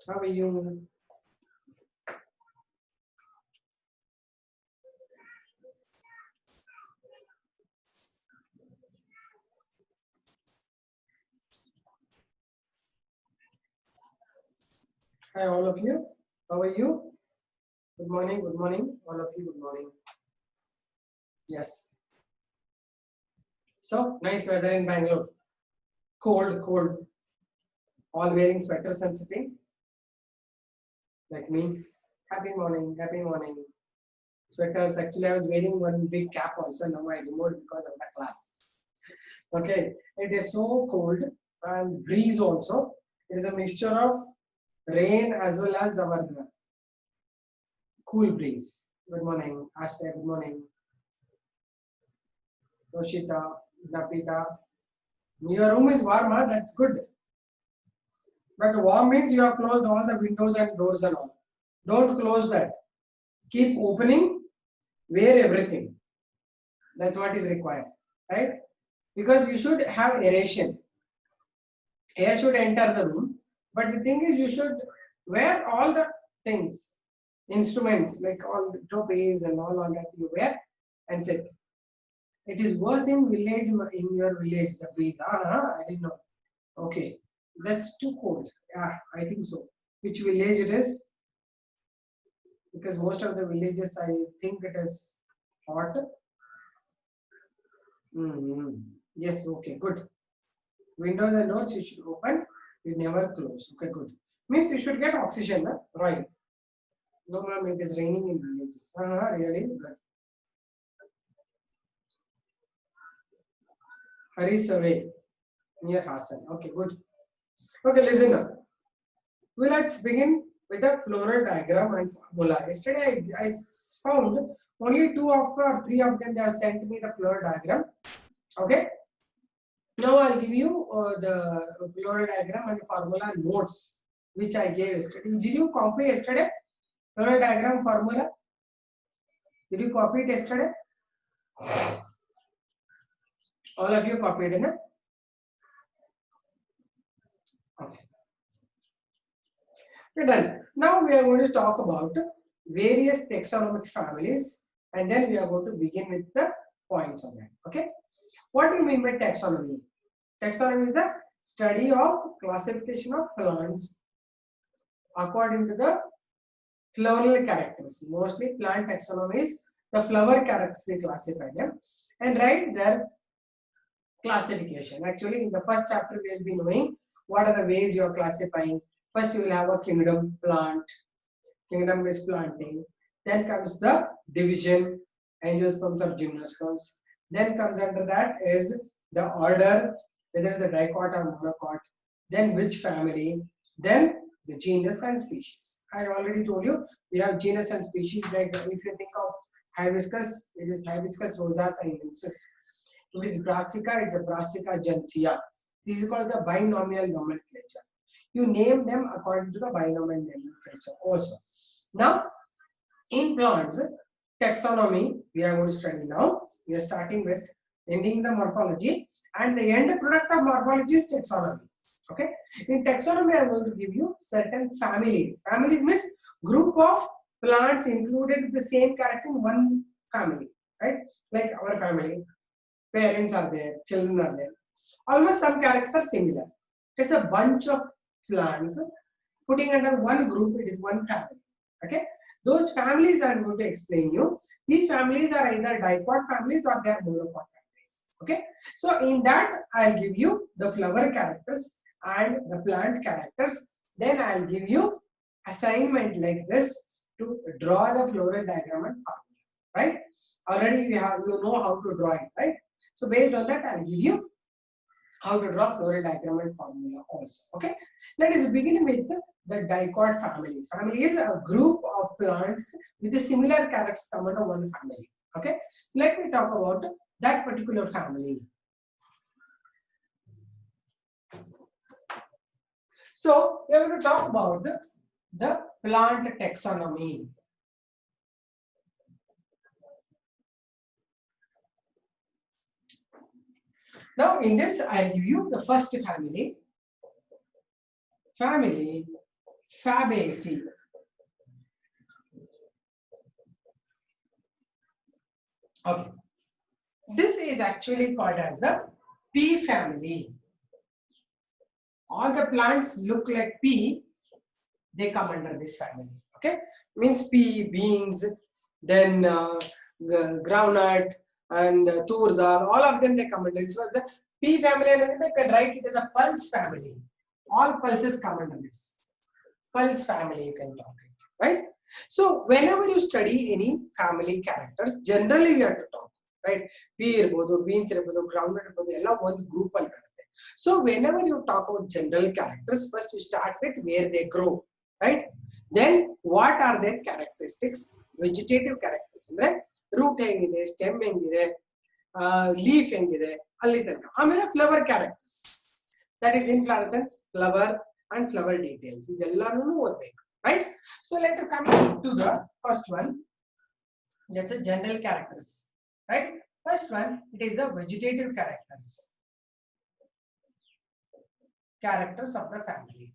How are you? Hi, all of you. How are you? Good morning, all of you, good morning. Yes. So, nice weather in Bangalore. Cold, cold. All wearing sweaters and sitting. Like me. Happy morning, happy morning. Sweaters. Actually, I was wearing one big cap also. Now I removed because of the class. Okay. It is so cold and breeze also. It is a mixture of rain as well as our cool breeze. Good morning. Ashley, good morning. Toshita, Napita. Your room is warm, huh? That's good. But warm means you have closed all the windows and doors and all. Don't close that. Keep opening, wear everything. That's what is required, right? Because you should have aeration. Air should enter the room. But the thing is, you should wear all the things, instruments like all the topies and all that you wear and sit. It is worse in village, in your village, the breeze. I didn't know. Okay, that's too cold. Yeah, I think so. Which village it is? Because most of the villages, I think it is hot. Yes, okay, good. Windows and doors you should open, you never close. Okay, good. Means you should get oxygen, huh? Right. No, ma'am, it is raining in villages. Really good. Haris away near Hassan. Okay, good. Okay, listen now. Well, let's begin with the floral diagram and formula. Yesterday, I found only two of or three of them. They have sent me the floral diagram. Okay. Now I'll give you the floral diagram and formula notes which I gave yesterday. Did you copy yesterday? Floral diagram formula. Did you copy it yesterday? All of you copied it, huh? Okay. We're done. Now we are going to talk about various taxonomic families, and then we are going to begin with the points of that. Okay. What do you mean by taxonomy? Taxonomy is the study of classification of plants according to the floral characters. Mostly plant taxonomy is the flower characters we classify them and write their classification. Actually, in the first chapter, we will be knowing what are the ways you are classifying. First, you will have a kingdom plant. Kingdom is planting. Then comes the division, angiosperms or gymnosperms. Then comes under that is the order, whether it's a dicot or monocot. Then which family. Then the genus and species. I already told you we have genus and species. Like if you think of hibiscus, it is Hibiscus rosa sinensis. If it is brassica, it's a Brassica gentiana. This is called the binomial nomenclature. You name them according to the binomial nomenclature also. Now, in plants, taxonomy, we are going to study now. We are starting with ending the morphology, and the end product of morphology is taxonomy. Okay. In taxonomy, I am going to give you certain families. Families means group of plants included with the same character in one family, right? Like our family, parents are there, children are there. Almost some characters are similar. It's a bunch of plants putting under one group. It is one family. Okay. Those families I am going to explain you. These families are either dicot families or they are monocot families. Okay. So in that I'll give you the flower characters and the plant characters. Then I'll give you assignment like this to draw the floral diagram and formula. Right. Already you know how to draw it. Right. So based on that I'll give you how to draw floral diagram and formula also. Okay. Let us begin with the dicot families. Family is a group of plants with a similar characters come under one family. Okay. Let me talk about that particular family. So we are going to talk about the plant taxonomy. Now in this I'll give you the first family. Family Fabaceae. Okay. This is actually called as the pea family. All the plants look like pea, they come under this family. Okay, means pea, beans, then groundnut and tur dal, all of them they come under. So the pea family, and they can write it as a pulse family. All pulses come under this pulse family. You can talk it, right? So whenever you study any family characters, generally we have to talk, right? Pea irbodu, beans irbodu, groundnut irbodu, ella one group alli barutte. So whenever you talk about general characters, first you start with where they grow, right? Then what are their characteristics? Vegetative characters andre root hengide, stem hengide, leaf hengide, alli tanaka. Amele flower characters, that is inflorescence, flower and flower details. Idellanu odbeku, right? So let us come to the first one. That's a general characters, right? First one, it is the vegetative characters. Characters of the family,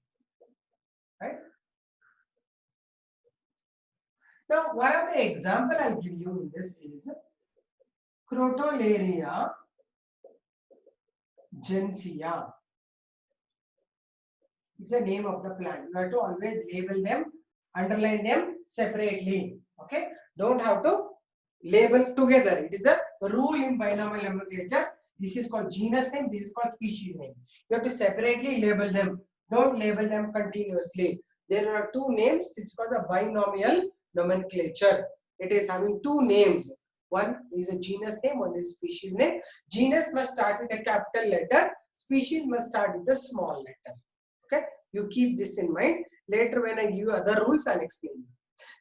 right? Now, one of the example I'll give you in this is Crotalaria gentiana. It's the name of the plant. You have to always label them, underline them separately. Okay, don't have to label together. It is a rule in binomial nomenclature. This is called genus name, this is called species name. You have to separately label them. Don't label them continuously. There are two names. It's called the binomial nomenclature. It is having two names. One is a genus name, one is species name. Genus must start with a capital letter. Species must start with a small letter. Okay, you keep this in mind. Later when I give you other rules, I'll explain you.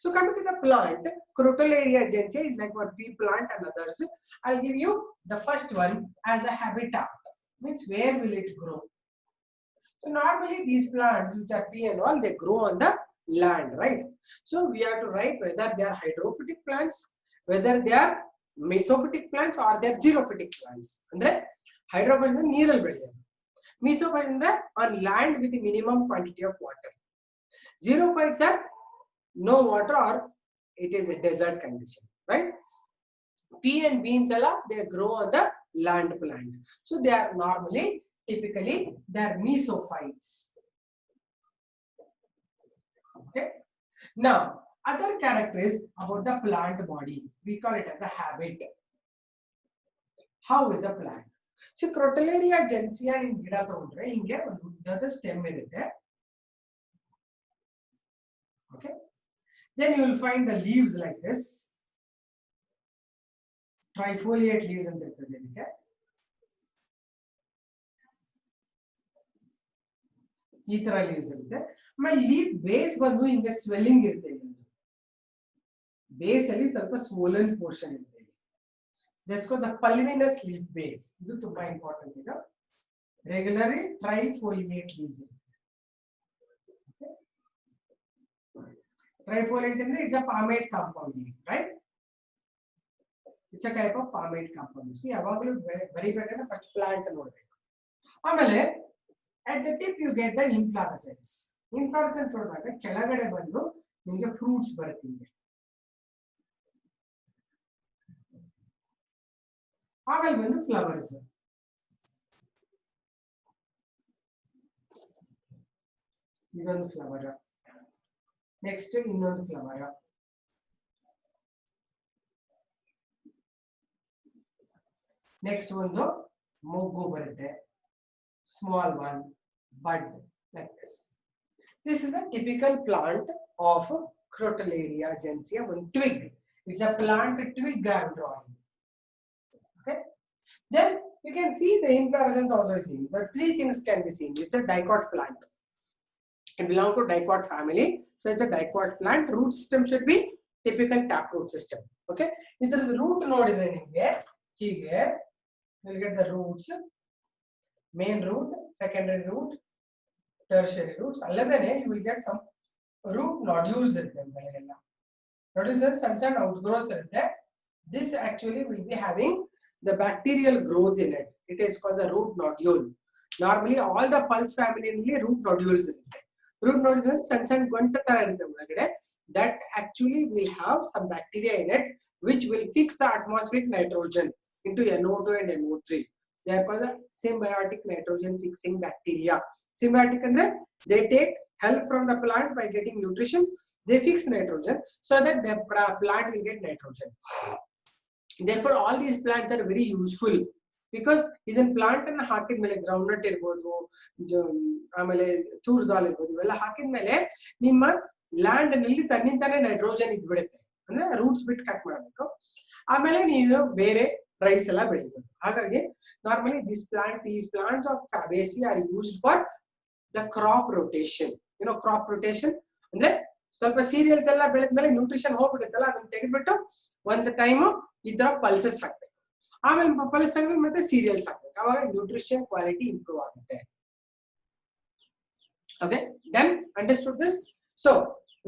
So coming to the plant, Crotalaria gentiana is like what pea plant and others. I'll give you the first one as a habitat. Means where will it grow? So normally these plants which are pea and all, they grow on the land, right? So we have to write whether they are hydrophytic plants, whether they are mesophytic plants or they are xerophytic plants. Andre hydrophytic is neeral ಬೆಳೆಯೋದು. Mesophytes are on land with the minimum quantity of water. Xerophytes are no water or it is a desert condition, right? Pea and beans they grow on the land plant. So they are normally, typically, they are mesophytes. Okay. Now, other characters about the plant body, we call it as the habit. How is the plant? So Crotalaria gentiana in ಗಿಡ ತಗೊಂಡ್ರೆ ಹಿಂಗೆ ಒಂದು ಉದ್ದದ stem ಇರುತ್ತೆ. Okay, then you will find the leaves like this, trifoliate leaves ಅಂತ ಇರ್ತದೆ ಇದಕ್ಕೆ. ಈ ತರ leaves ಇರುತ್ತೆ. ಆಮೇಲೆ ಲೀಫ್ ಬೇಸ್ ಬಂದು ಹಿಂಗೆ ಸ್ವೆಲ್ಲಿಂಗ್ ಇರುತ್ತೆ. ಬೇಸ್ ಅಲ್ಲಿ ಸ್ವಲ್ಪ swollen portion ಇರುತ್ತೆ. That's called the pulvinous leaf base. ಇದು ತುಂಬಾ ಇಂಪಾರ್ಟೆಂಟ್ ಇದು. Regularly trifoliate leaves. Okay. Trifoliate ಅಂದ್ರೆ it's a palmate compound leaf, right? It's a type of palmate compound. So ಯಾವಾಗಲೂ ಬರಿಬೇಕಾದ್ರೆ ಫಸ್ಟ್ ಪ್ಲಾಂಟ್ ನೋಡಬೇಕು. ಆಮೇಲೆ at the tip you get the inflorescence. Inflorescence ನೋಡಿದಾಗ ಕೆಳಗಡೆ ಬಂದು ನಿಮಗೆ ಫ್ರೂಟ್ಸ್ ಬರುತ್ತೆ. ಆಮೇಲೆ ಬಂದು ಫ್ಲವರ್ಸ್. ಇದೊಂದು ಫ್ಲವರ್, ನೆಕ್ಸ್ಟ್ ಇನ್ನೊಂದು ಫ್ಲವರ್, ನೆಕ್ಸ್ಟ್ ಒಂದು ಮೊಗ್ಗು ಬರುತ್ತೆ, small one, bud like this. This is a typical plant of Crotalaria gentiana, one twig. It's a plant twig I am drawing. Okay, then you can see the inflorescence also is seen, but three things can be seen. It's a dicot plant. It belongs to dicot family, so it's a dicot plant. Root system should be typical taproot system. Okay, idar root nodidre ninge hige you will get the roots, main root, secondary root, tertiary roots. Alladane you will get some root nodules irutte belegella. Nodules are some outgrowths irutte. This actually will be having the bacterial growth in it. It is called the root nodule. Normally all the pulse family root nodules irutte. root node is ಒಂದು ಸಣ್ಣ ಸಣ್ಣ ಗಂಟು ತರ ಇರುತ್ತೆ ಒಳಗಡೆ. That actually will have some bacteria in it which will fix the atmospheric nitrogen into NO2 and NO3. They are called the symbiotic nitrogen fixing bacteria. Symbiotic ಅಂದ್ರೆ they take help from the plant by getting nutrition. They fix nitrogen so that the plant will get nitrogen. Therefore all these plants are very useful because ಇದನ್ನ plant ಅನ್ನು ಹಾಕಿದ್ಮೇಲೆ ground nut ಇರ್ಬೋದು, ಆಮೇಲೆ ತೂರ್ ದಾಲ್ ಇರ್ಬೋದು, ಇವೆಲ್ಲ ಹಾಕಿದ್ಮೇಲೆ ನಿಮ್ಮ ಲ್ಯಾಂಡ್ ನಲ್ಲಿ ತನ್ನಿಂತಾನೆ ನೈಟ್ರೋಜನ್ ಇದ್ಬಿಡುತ್ತೆ. ಅಂದ್ರೆ ರೂಟ್ಸ್ ಬಿಟ್ಟು ಕಟ್ ಮಾಡಬೇಕು, ಆಮೇಲೆ ನೀವು ಬೇರೆ ರೈಸ್ ಎಲ್ಲ ಬೆಳಿಬಹುದು. ಹಾಗಾಗಿ normally these plants of Fabaceae are used for the crop rotation. Crop rotation ಅಂದ್ರೆ ಸ್ವಲ್ಪ ಸೀರಿಯಲ್ಸ್ ಎಲ್ಲ ಬೆಳೆದ್ಮೇಲೆ ನ್ಯೂಟ್ರಿಷನ್ ಹೋಗ್ಬಿಡುತ್ತಲ್ಲ, ಅದನ್ನ ತೆಗೆದ್ಬಿಟ್ಟು ಒಂದು ಟೈಮ್ ಈ ತರ ಪಲ್ಸಸ್ ಹಾಕ್ಬೇಕು, ಆಮೇಲೆ ಪಲ್ಸ್ ಹಾಕಿದ್ರೆ ಮತ್ತೆ ಸೀರಿಯಲ್ಸ್ ಹಾಕ್ಬೇಕು, ಅವಾಗ ನ್ಯೂಟ್ರಿಷನ್ ಕ್ವಾಲಿಟಿ ಇಂಪ್ರೂವ್ ಆಗುತ್ತೆ. Okay, then understood this? So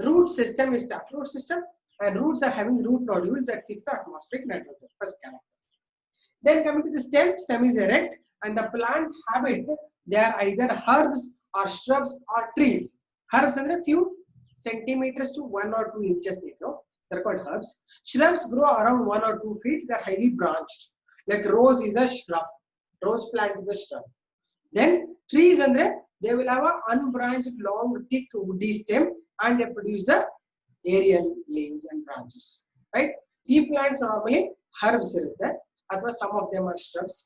root system is taproot system, and roots are having root nodules that fix the atmospheric nitrogen. First character. Then coming to the stem is erect, and the plant's habit, they are either herbs or shrubs or trees. Herbs are a few centimeters to 1 or 2 inches they grow. They're called herbs. Shrubs grow around 1 or 2 feet. They're highly branched. Like rose is a shrub. Rose plant is a shrub. Then trees andre they will have a unbranched, long, thick, woody stem, and they produce the aerial leaves and branches. Right? These plants normally herbs irutte, athwa some of them are shrubs.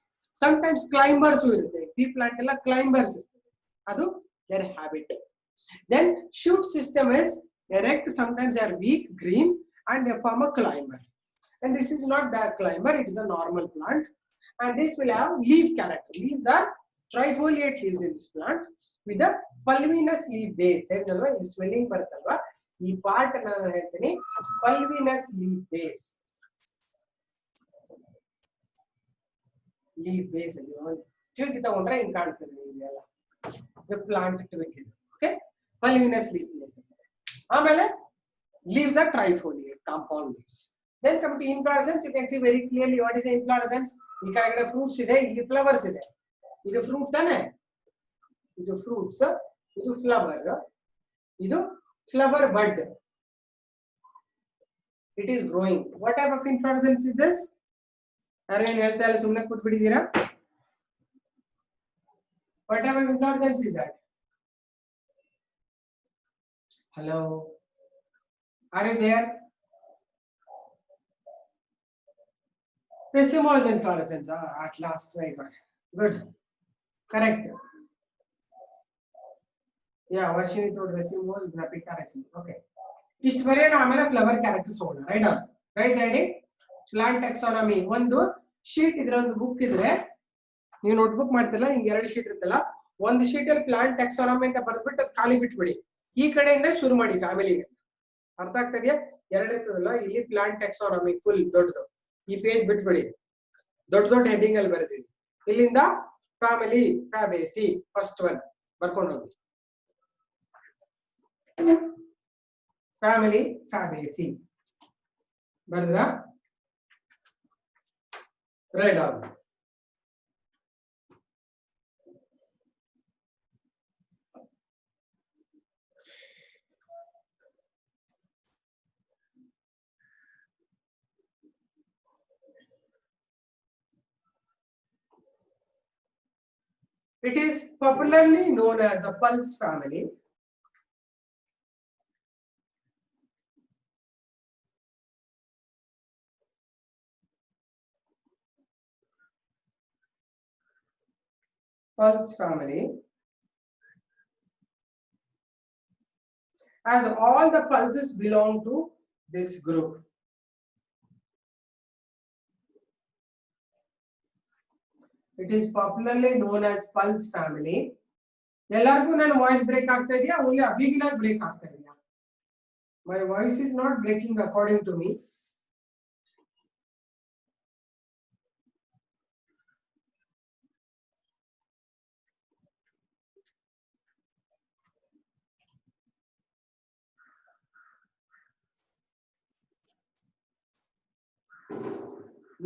Sometimes climbers irutte. These plant ella climbers irutte. Adu their habit. Then shoot system is erect. Sometimes they are weak, green, and they form a climber. And this is not that climber; it is a normal plant. And this will have leaf character. Leaves are trifoliate leaves in this plant with a pulvinous leaf base. Hello, this swelling ಬರುತ್ತಲ್ವಾ, ಈ part ನಾನು ಹೇಳ್ತೀನಿ pulvinous leaf base. Leaf base ಅಲ್ಲಿ Twigg ತಗೊಂಡ್ರೆ ಹಿಂಗ್ ಕಾಣ್ತದೆ ಇದೆಲ್ಲ. The plant twig ಇದೆ. Okay, pulvinous leaf base. ಆಮೇಲೆ leaves are trifoliate, compound leaves. Then come to inflorescence. You can see very clearly what is the inflorescence. ಈ ಕೆಳಗಡೆ fruits ಇದೆ, ಇಲ್ಲಿ ಫ್ಲವರ್ಸ್ ಇದೆ. ಇದು ಫ್ರೂಟ್ ತಾನೆ, ಇದು ಫ್ರೂಟ್ಸ್, ಇದು ಫ್ಲವರ್, ಇದು ಫ್ಲವರ್ ಬಡ್. It is growing. What type of inflorescence is this? ಯಾರು ಏನು ಹೇಳ್ತಾ ಇಲ್ಲ, ಸುಮ್ಮನೆ ಕೂತ್ಬಿಟ್ಟಿದ್ದೀರಾ? What type of inflorescence is that? Hello, are you there? Racemose inflorescence. At last, very good. Good. Correct. Yeah, Varshini told racemose, Grapica racemose. Okay. ಇಷ್ಟು ಬರೀ ಆಮೇಲೆ flower characters ಹೋಗೋಣ. Right on right ready. Plant taxonomy ಒಂದು sheet ಇದ್ರೆ, ಒಂದು book ಇದ್ರೆ, ನೀವು notebook ಮಾಡ್ತಿಲ್ಲ, ಹಿಂಗೆ 2 ಶೀಟ್ ಇರುತ್ತಲ್ಲ, ಒಂದು ಶೀಟ್ ಅಲ್ಲಿ ಪ್ಲಾಂಟ್ ಟೆಕ್ಸಾನಮಿ ಅಂತ ಬರ್ದ್ಬಿಟ್ಟು ಅದು ಖಾಲಿ ಬಿಟ್ಬಿಡಿ. ಈ ಕಡೆಯಿಂದ ಶುರು ಮಾಡಿ ಫ್ಯಾಮಿಲಿಗೆ. ಅರ್ಥ ಆಗ್ತದೆಯಾ? 2 ಇರ್ತದಲ್ಲ, ಇಲ್ಲಿ ಪ್ಲಾಂಟ್ ಟೆಕ್ಸಾನಮಿ ಫುಲ್ ದೊಡ್ಡದು, ಈ ಪೇಜ್ ಬಿಟ್ಬಿಡಿ, ದೊಡ್ಡ ದೊಡ್ಡ ಹೆಡ್ಡಿಂಗ್ ಅಲ್ಲಿ ಬರ್ತೀವಿ. ಇಲ್ಲಿಂದ ಫ್ಯಾಮಿಲಿ ಫ್ಯಾಬೇಸಿ ಫಸ್ಟ್ ಒನ್ ಬರ್ಕೊಂಡು ಹೋಗಿ. ಫ್ಯಾಮಿಲಿ ಫ್ಯಾಬೇಸಿ ಬರೆದ್ರ? Right on. It is popularly known as a pulse family. Pulse family, as all the pulses belong to this group. It is popularly known as pulse family. ಎಲ್ಲರಿಗೂ ನನ್ನ voice break ಆಗ್ತಾ ಇದೆಯಾ? Only ಅಭಿಗಿನ break ಆಗ್ತಾ ಇದೆಯಾ? My voice is not breaking according to me.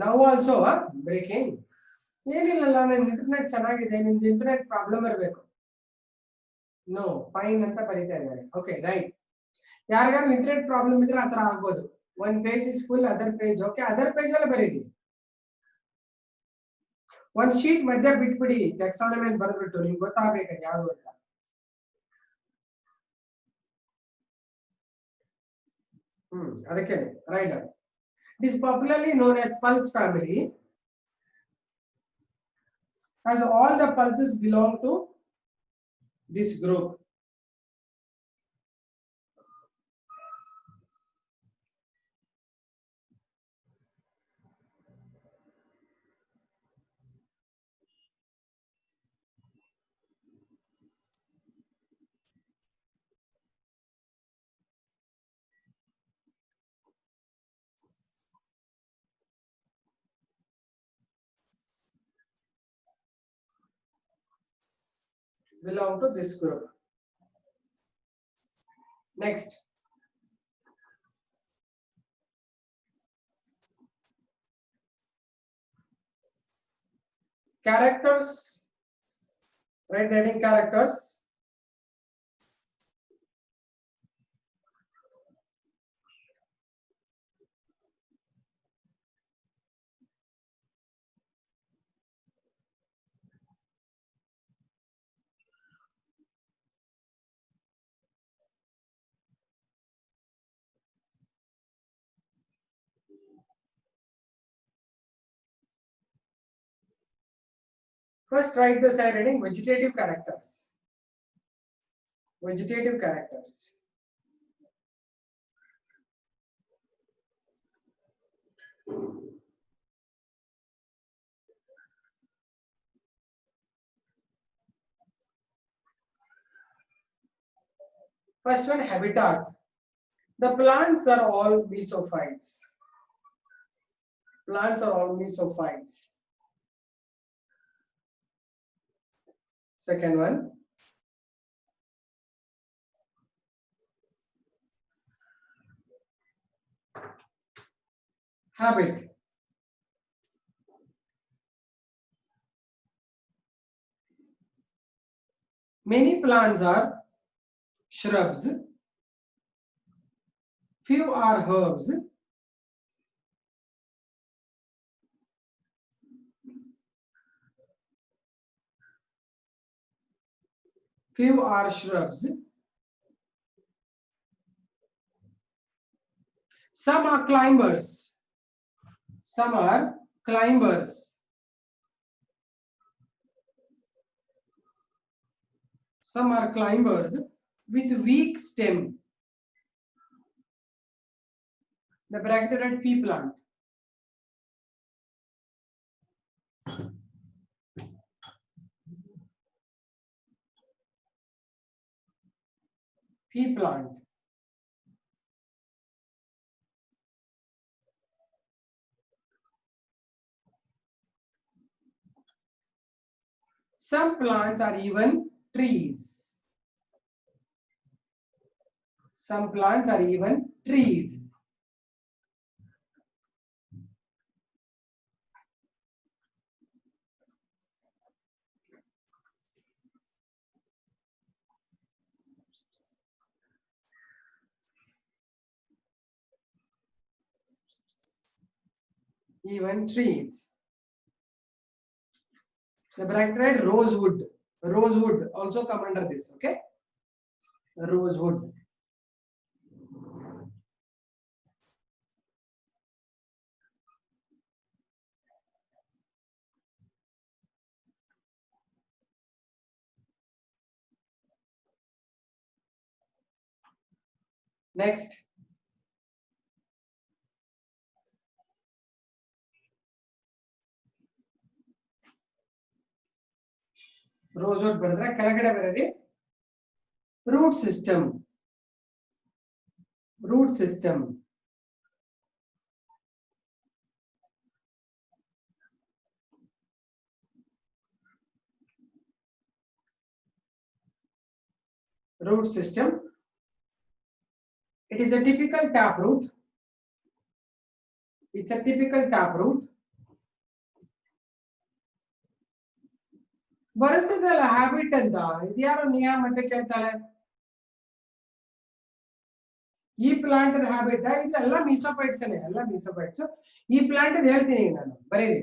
Now also breaking. ಏನಿಲ್ಲ, ನನ್ನ internet ಚೆನ್ನಾಗಿದೆ, ನಿಮ್ದು ಇಂಟರ್ನೆಟ್ ಪ್ರಾಬ್ಲಮ್ ಇರಬೇಕು. ನೋ ಫೈನ್ ಅಂತ ಬರೀತಾ ಇದ್ದಾರೆ. Okay right. ಯಾರಿಗಾರು ಇಂಟರ್ನೆಟ್ ಪ್ರಾಬ್ಲಮ್ ಇದ್ರೆ ಆತರ ಆಗ್ಬೋದು. One page is full, other page okay, other page ಅಲ್ಲಿ ಬರೀರಿ. ಒಂದ್ ಶೀಟ್ ಮಧ್ಯ ಬಿಟ್ಬಿಡಿ, ಟೆಕ್ಸಾನಮಿ ಅಂತ ಬರೆದ್ಬಿಟ್ಟು ನಿಮ್ಗೆ ಗೊತ್ತಾಗ್ಬೇಕದು ಯಾವ್ದು ಅಂತ. ಅದಕ್ಕೆ rider. It is popularly known as pulse family, as all the pulses belong to this group. Belong to this group. Next, characters, right? Writing characters. First, write the side heading vegetative characters. Vegetative characters. First one, habitat. The plants are all mesophytes. Plants are all mesophytes. Second one, habit. Many plants are shrubs, few are herbs, few are shrubs, some are climbers, some are climbers, some are climbers with weak stem. The bracteate pea plant. Pea plant. Some plants are even trees. Some plants are even trees. Even trees. The bracteate rosewood. Rosewood also come under this, okay? Rosewood. Next. Rosewood ಬರೆದ್ರೆ ಕೆಳಗಡೆ ಬರೆದಿ root system. Root system. Root system. It is a typical taproot. It's a typical taproot. ಬರೆಸಿದಲ್ಲ habit ಅಂತ, ಇದ್ಯಾರೋ ನಿಯಮ ಅಂತ ಕೇಳ್ತಾಳೆ. ಈ plant habit ಇದೆಲ್ಲ ಮೀಸೋಫೈಟ್ಸ್ ಎಲ್ಲ ಮೀಸೋಫೈಟ್ಸ್. ಈ ಪ್ಲಾಂಟ್ ಹೇಳ್ತೀನಿ ನಾನು, ಬರೀರಿ.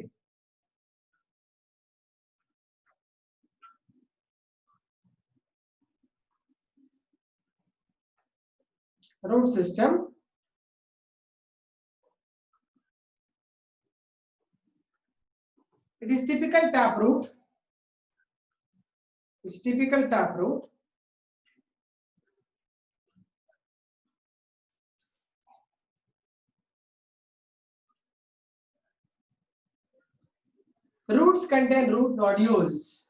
root system, it is typical taproot. It's typical taproot. Roots contain root nodules.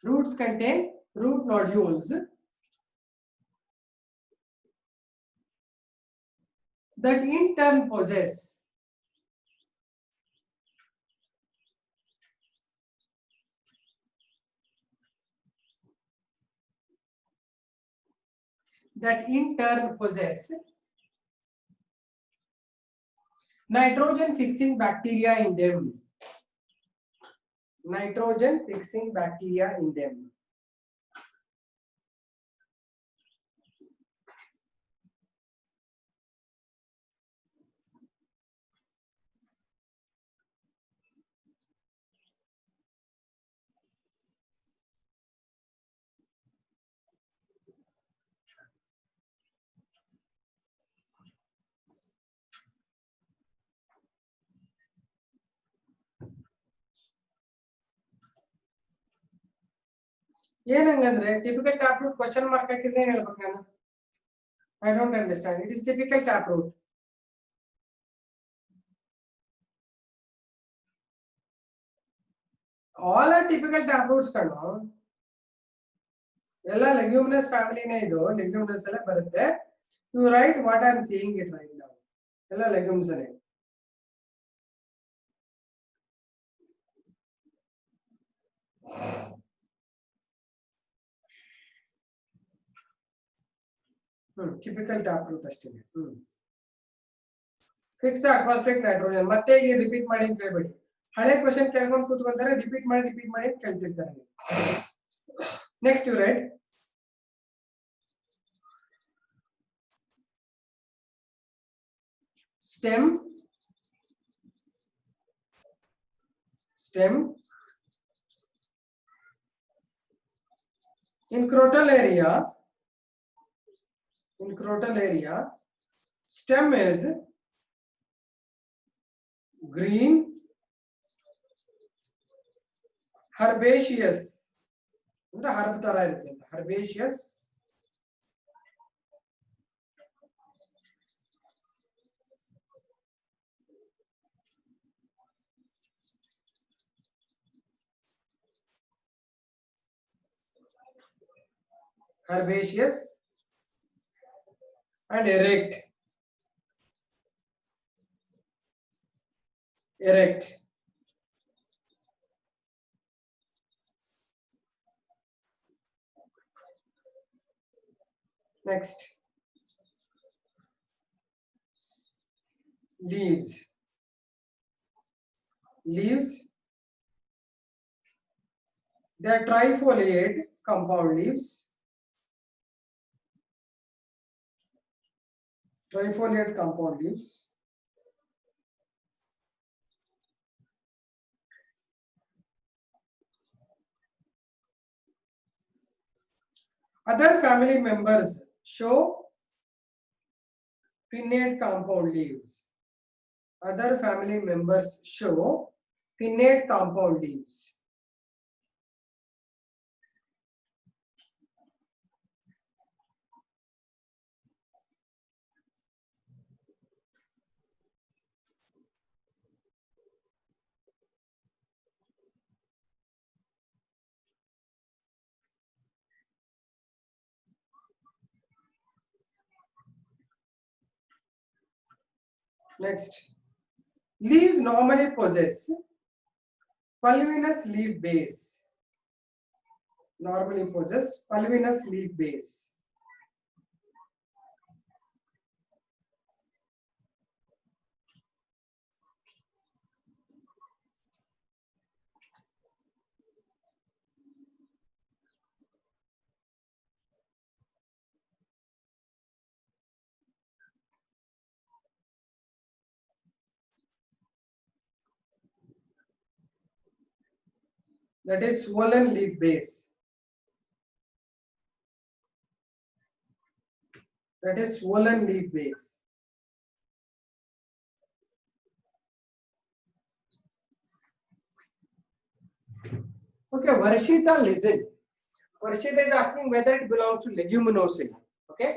Roots contain root nodules that in turn possess nitrogen fixing bacteria in them. Nitrogen fixing bacteria in them. ಏನಂಗಂದ್ರೆ typical taproot question mark ಹಾಕಿದ್ರೆ ಏನು ಹೇಳ್ಬೇಕು ನಾನು? I don't understand. It is typical taproot. All are typical taproots ಕಣೋ. ಎಲ್ಲ leguminous family ನೇ ಇದು, leguminous ಎಲ್ಲ ಬರುತ್ತೆ. You write what I am seeing it right now. ಎಲ್ಲ legumes ನೇ. Typical taproot ಅಷ್ಟೇ. Fix the atmospheric nitrogen. ಮತ್ತೆ ಈಗ ರಿಪೀಟ್ ಮಾಡಿ ಅಂತ ಹೇಳ್ಬೇಡಿ. ಹಳೆ ಕ್ವೆಶ್ಚನ್ ಕೇಳ್ಕೊಂಡು ಕೂತ್ಕೊಂತಾರೆ, ರಿಪೀಟ್ ಮಾಡಿ ಅಂತ ಕೇಳ್ತಿರ್ತಾರೆ. Next you write stem in crotal area stem is green herbaceous ಅಂದ್ರೆ ಹರ್ಬ್ ತರ ಇರುತ್ತೆ ಅಂತ. herbaceous and erect. Next, leaves. They are trifoliate compound leaves. Other family members show pinnate compound leaves. Next, leaves normally possess pulvinous leaf base. that is swollen leaf base. That is swollen leaf base. Okay, Varshita, listen. Varshita is asking whether it belongs to Leguminosae. Okay,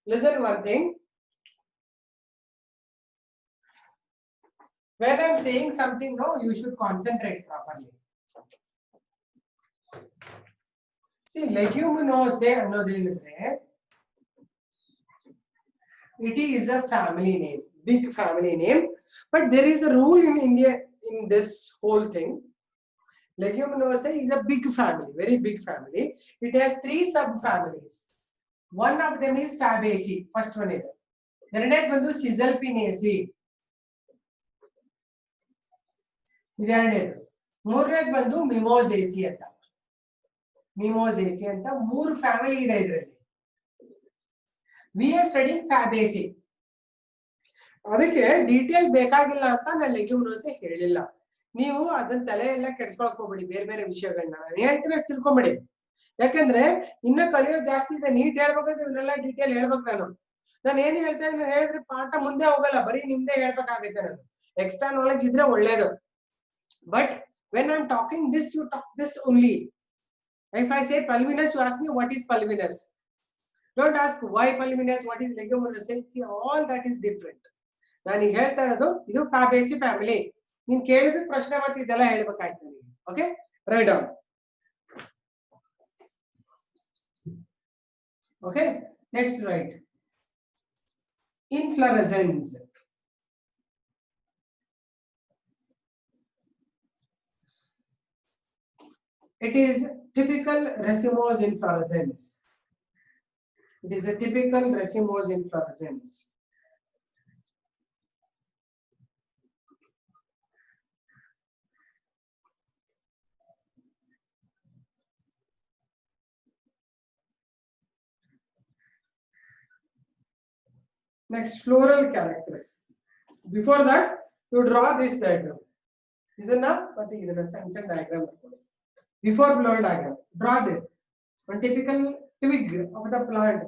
listen one thing. When I'm saying something, no, you should concentrate properly. See, Leguminosae annodinidre, it is a family name, big family name, but there is a rule in India in this whole thing. Leguminosae is a big family, very big family. It has 3 subfamilies. One of them is Fabaceae, first one is. ಎರಡನೇದು ಬಂದು Caesalpinaceae. ಇದೆರಡನೇದು. ಮೂರನೇದು ಬಂದು Mimosaceae ಅಂತ. Mimosaceae ಅಂತ 3 family ಇದೆ ಇದರಲ್ಲಿ. We are studying Fabaceae. ಅದಕ್ಕೆ detail ಬೇಕಾಗಿಲ್ಲ ಅಂತ ನಾನು Leguminosae ಹೇಳಿಲ್ಲ. ನೀವು ಅದನ್ನ ತಲೆ ಎಲ್ಲ ಕೆಡಿಸ್ಕೊಳಕ್ ಹೋಗ್ಬೇಡಿ ಬೇರೆ ಬೇರೆ ವಿಷಯಗಳನ್ನ. ನಾನು ಹೇಳ್ತೀನಿ ತಿಳ್ಕೊಂಬೇಡಿ. ಯಾಕಂದ್ರೆ ಇನ್ನ ಕಲಿಯೋ ಜಾಸ್ತಿ ಇದೆ. ನೀಟ್ ಹೇಳ್ಬೇಕಂದ್ರೆ ಇವನ್ನೆಲ್ಲ ಡೀಟೇಲ್ ಹೇಳ್ಬೇಕು ನಾನು ಏನು ಹೇಳ್ತಾ ಇದ್ದೀನಿ ಹೇಳಿದ್ರೆ ಪಾಠ ಮುಂದೆ ಹೋಗಲ್ಲ, ಬರೀ ನಿಮ್ದೇ ಹೇಳ್ಬೇಕಾಗುತ್ತೆ. ನಾನು ಎಕ್ಸ್ಟ್ರಾ ನಾಲೆಜ್ ಇದ್ರೆ ಒಳ್ಳೇದು. But when I am talking this, you talk this only. If I say pulvinus, you ask me what is pulvinus. Don't ask why pulvinus, what is leguminous. See all that is different. ನಾನು ಈಗ ಹೇಳ್ತಾ ಇರೋದು ಇದು Fabaceae family. ನೀನ್ ಕೇಳಿದ ಪ್ರಶ್ನೆ ಮತ್ತೆ ಇದೆಲ್ಲ ಹೇಳ್ಬೇಕಾಯ್ತು ನನಗೆ. Okay, write down. Okay, next write. Inflorescence. It is typical racemose inflorescence. It is a typical racemose inflorescence. Next, floral characters. Before that, you draw this diagram. Idana pati idana sunset diagram. Before floral diagram, draw this. One typical twig of the plant.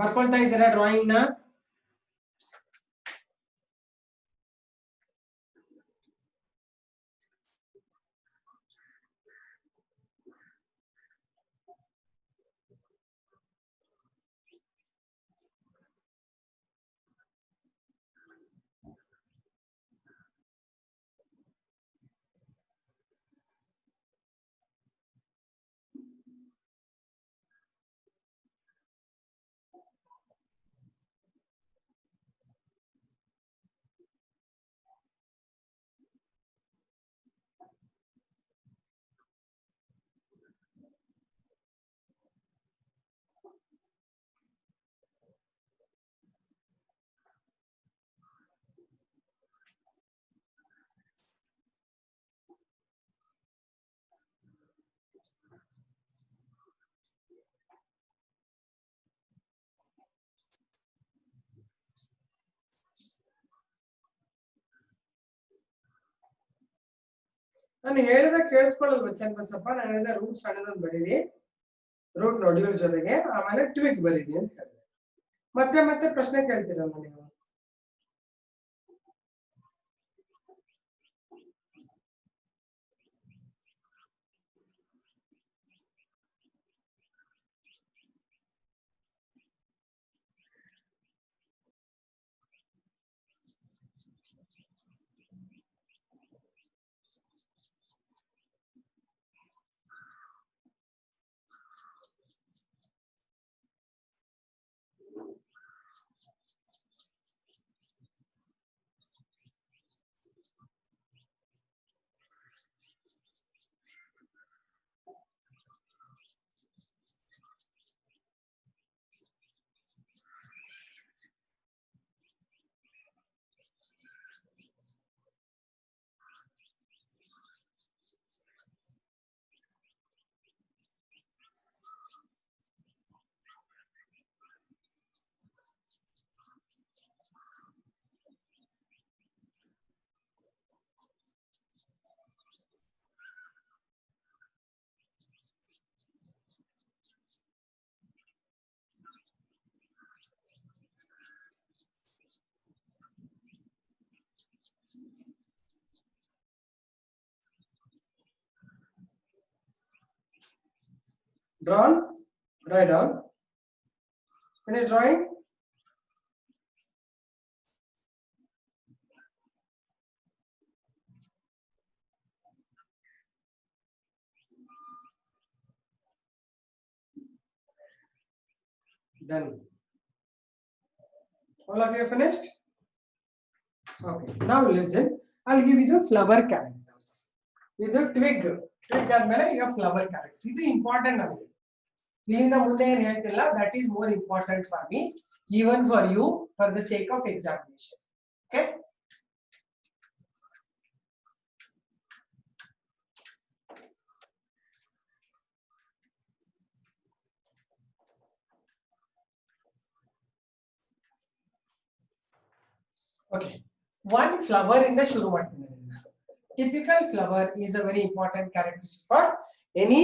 ಬರ್ಕೊಳ್ತಾ ಇದ್ದೀರಾ drawing ನ? ನಾನು ಹೇಳಿದ ಕೇಳಿಸ್ಕೊಳ್ಳಲ್ವ ಚನ್ನಬಸಪ್ಪ? ನಾನು ಹೇಳಿದ root ಸಣ್ಣದೊಂದು ಬರೀರಿ, root ನೊಡ್ಯೂಲ್ ಜೊತೆಗೆ, ಆಮೇಲೆ ಟ್ವಿಗ್ ಬರೀರಿ ಅಂತ ಹೇಳಿದೆ. ಮತ್ತೆ ಮತ್ತೆ ಪ್ರಶ್ನೆ ಕೇಳ್ತೀರಲ್ಲ ನೀವು. Drawn? Write down. Finish drawing? Done. All of you finished? Okay. Now listen. I'll give you the flower characters. With the twig. Twig admele you have flower characters. This is important namaga. Ilinda munde ಏನು ಹೇಳ್ತಿಲ್ಲ. That is more important for me, even for you, for the sake of examination. Okay. Okay. One flower in the shuru ಮಾಡ್ತೀನಿ. Typical flower is a very important characteristic for any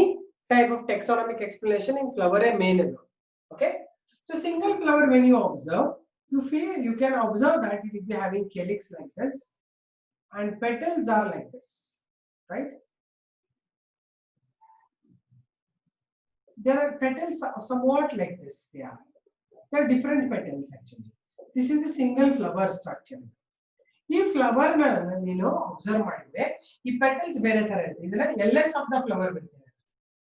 type of taxonomic explanation in flower a main. Okay. So single flower, when you observe, you can observe that it will be having calyx like this and petals are like this, right? There are petals somewhat like this. They are different petals actually. This is a single flower structure. ಈ flower ನೀನು observe ಮಾಡಿದ್ರೆ ಈ petals ಬೇರೆ ತರ ಇರುತ್ತೆ. ಇದನ್ನ LS of the flower ಬಿಡ್ತಾರೆ.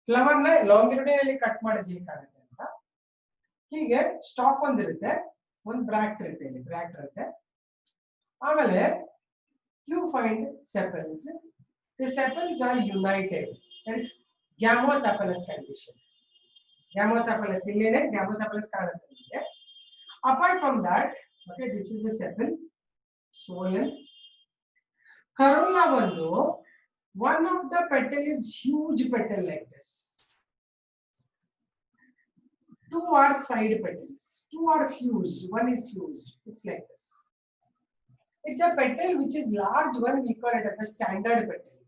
Flower ನ ಲಾಂಗಿಟ್ಯೂಡಿನಲಿ ಕಟ್ ಮಾಡಿದ್ರೆ ಹೇಗೆ ಕಾಣುತ್ತೆ ಅಂತ. ಹೀಗೆ ಸ್ಟಾಕ್ ಒಂದಿರುತ್ತೆ, ಒಂದು ಬ್ರಾಕ್ಟ್ ಇರುತ್ತೆ, ಇಲ್ಲಿ ಬ್ರಾಕ್ಟ್ ಇರುತ್ತೆ. ಆಮೇಲೆ you find sepals. The sepals are united. That is gamosepalous condition. Gamosepalous ಇಲ್ಲೇನೆ ಗ್ಯಾಮೋಸೆಪಲಸ್ ಕಾಣುತ್ತೆ ನಿಮಗೆ. Apart from that, okay, this is the sepal. Swollen. Corolla one of the petal is huge petal like this. Two are side petals. Two are fused. One is fused. It's like this. It's a petal which is large one. We call it as a standard petal.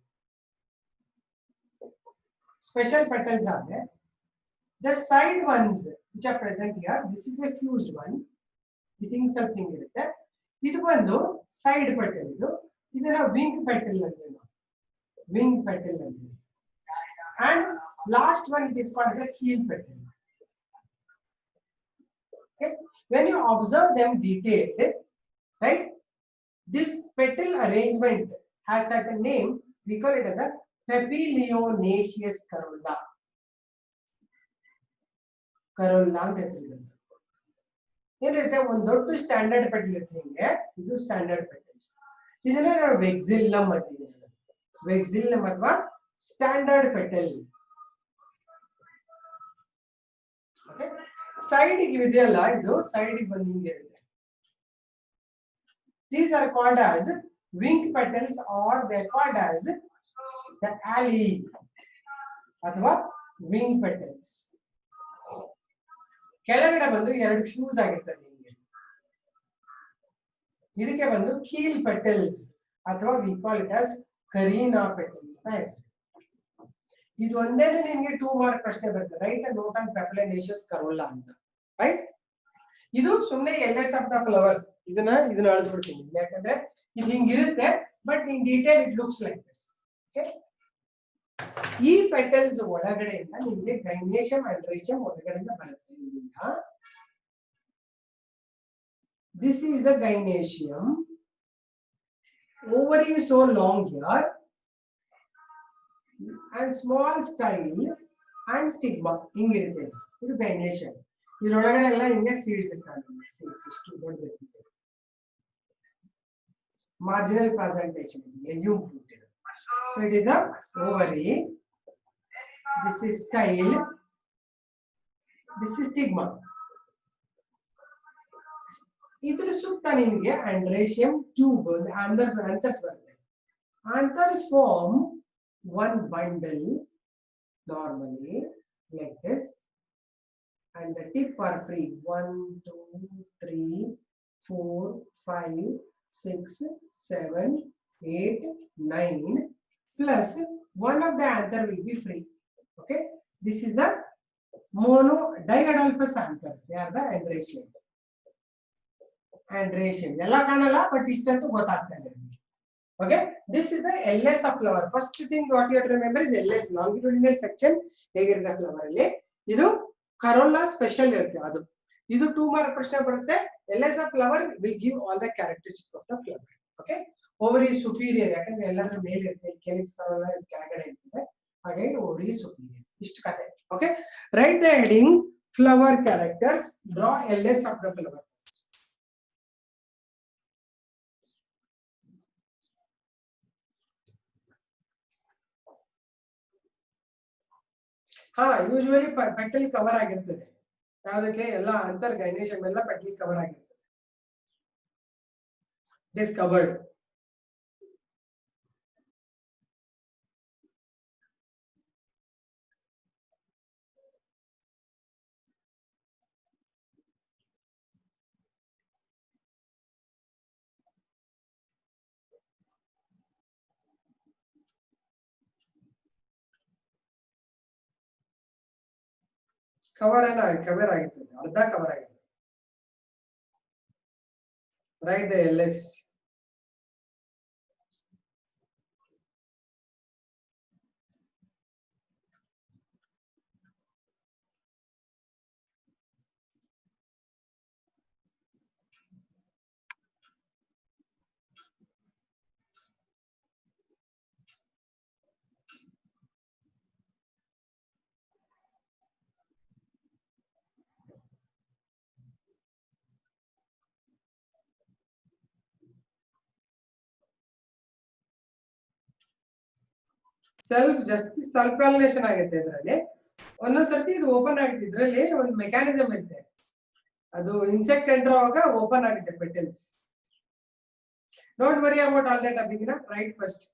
Special petals are there. The side ones which are present here. This is a fused one. You think something is there. ಇದು ಒಂದು side petal. ಇದನ್ನ wing petal ಅಂತೀವಿ ನಾವು. Wing petal ಅಂತೀವಿ. And last one it is called the keel petal. Okay, when you observe them detailed, right, this petal arrangement has certain name. We call it as the papilionaceous corolla. Corolla ಅಂತ ಹೆಸರಿದೆ. ಏನಿರುತ್ತೆ, ಒಂದು ದೊಡ್ಡ standard petal ಇರುತ್ತೆ. ಹಿಂಗೆ ಇದು standard petal. ಇದನ್ನ ನಾವು ವೆಕ್ಸಿಲ್ಲಮ್ ಅಂತೀವಿ. ವೆಕ್ಸಿಲ್ಲಮ್ ಅಥವಾ ಸ್ಟ್ಯಾಂಡರ್ಡ್ ಪೆಟಲ್. ಓಕೆ, ಸೈಡ್ ಇದೆಯಲ್ಲ, ಇದು ಸೈಡ್ ಬಂದು ಹಿಂಗೆ ಇರುತ್ತೆ. These are called as wing petals or they are called as the alley ಅಥವಾ wing petals. ಕೆಳಗಡೆ ಬಂದು ಎರಡು ಫ್ಯೂಸ್ ಆಗಿರ್ತದೆ ಹಿಂಗೆ. ಇದಕ್ಕೆ ಬಂದು ಕೀಲ್ ಪೆಟಲ್ಸ್ ಅಥವಾ we call it as Kareena petals ಅಂತ ಹೆಸರು. ಇದು ಒಂದೇನೆ ನಿಮಗೆ 2 ಮಾರ್ಕ್ ಪ್ರಶ್ನೆ ಬರ್ತದೆ. ರೈಟ್ ಅ ನೋಟ್ ಆನ್ ಪ್ಯಾಪಿಲಿಯೋನೇಷಿಯಸ್ ಕರೋಲ್ಲಾ ಅಂತ. ರೈಟ್, ಇದು ಸುಮ್ಮನೆ LS ಆಫ್ ದ ಫ್ಲವರ್. ಇದನ್ನ ಅಳಿಸ್ಬಿಡ್ತೀನಿ ಯಾಕಂದ್ರೆ ಇದು ಹಿಂಗಿರುತ್ತೆ, but in detail it looks like this. Okay, ಈ ಪೆಟಲ್ಸ್ ಒಳಗಡೆಯಿಂದ ನಿಮಗೆ ಗೈನೇಶಿಯಂ ಆಂಡ್ರೇಶಿಯಂ ಒಳಗಡೆಯಿಂದ ಬರುತ್ತೆ. ಇಲ್ಲಿಂದ this is a gynoecium. ovary is so long here and small style and stigma ಹಿಂಗಿರುತ್ತೆ. ಇದು ಗೈನೇಶಿಯಂ. ಇದರೊಳಗಡೆ ಎಲ್ಲ ಹಿಂಗೆ ಸೀಡ್ಸ್ ಇರ್ತಾವೆ. ಸೀಡ್ಸ್ ಇಷ್ಟು ದೊಡ್ಡದಿರುತ್ತೆ. marginal presentation legume fruit. So it is a ovary. This is style. This is stigma. ಇದರ ಸುತ್ತ ನಿಮಗೆ ಆಂಡ್ರೇಶಿಯಂ tube anthers ಬರುತ್ತೆ. Anthers form one bundle normally like this, and the tip are free. 1, 2, 3, 4, 5, 6, 7, 8, 9, plus one of the anther will be free. Okay, this is the mono diadolphus anthers. They are the androecium. Androecium ella kanala, but istantu gottagtade. Okay, this is the LS of flower. First thing what you have to remember is LS, longitudinal section hegirutte flower alli. ಇದು corolla special ಇರುತ್ತೆ ಅದು. ಇದು 2 mark ಪ್ರಶ್ನೆ ಬರುತ್ತೆ. L S a flower will give all the characteristics of the flower. Okay, ovary superior, ಯಾಕಂದ್ರೆ ಎಲ್ಲಾದ್ರೂ ಮೇಲೆ ಇರುತ್ತೆ, ಕೇಲಿಕ್ಸ್ ಕರೋಲಾ ಕೆಳಗಡೆ ಇರ್ತದೆ, ಹಾಗಾಗಿ ಓವರಿ ಸುಪೀರಿಯರ್. ಇಷ್ಟು ಕತೆ. Okay, write the heading flower characters, draw L S of the flower. ಹಾ, ಯೂಶುವಲಿ ಪೆಟಲ್ ಕವರ್ ಆಗಿರ್ತದೆ. ಯಾವುದಕ್ಕೆ ಎಲ್ಲ ಅಂತರ್ ಗೈನೇಶಿಯಂ ಎಲ್ಲ ಪೆಟಲ್ ಕವರ್ ಆಗಿರ್ತದೆ. It is covered. ಕವರ್ ಎಲ್ಲ ಕವರ್ ಆಗಿರ್ತದೆ, ಅರ್ಧ ಕವರ್ ಆಗಿರ್ತದೆ. Write the L S. Self validation ಆಗುತ್ತೆ ಇದರಲ್ಲಿ. ಒಂದೊಂದ್ಸರ್ತಿ ಇದು ಓಪನ್ ಆಗುತ್ತೆ. ಇದರಲ್ಲಿ ಒಂದು ಮೆಕ್ಯಾನಿಸಮ್ ಇರುತ್ತೆ, ಅದು ಇನ್ಸೆಕ್ಟ್ ಎಂಟರ್ ಆವಾಗ ಓಪನ್ ಆಗುತ್ತೆ petals. Don't worry about all that ಅಬಿಗಿನ, write first.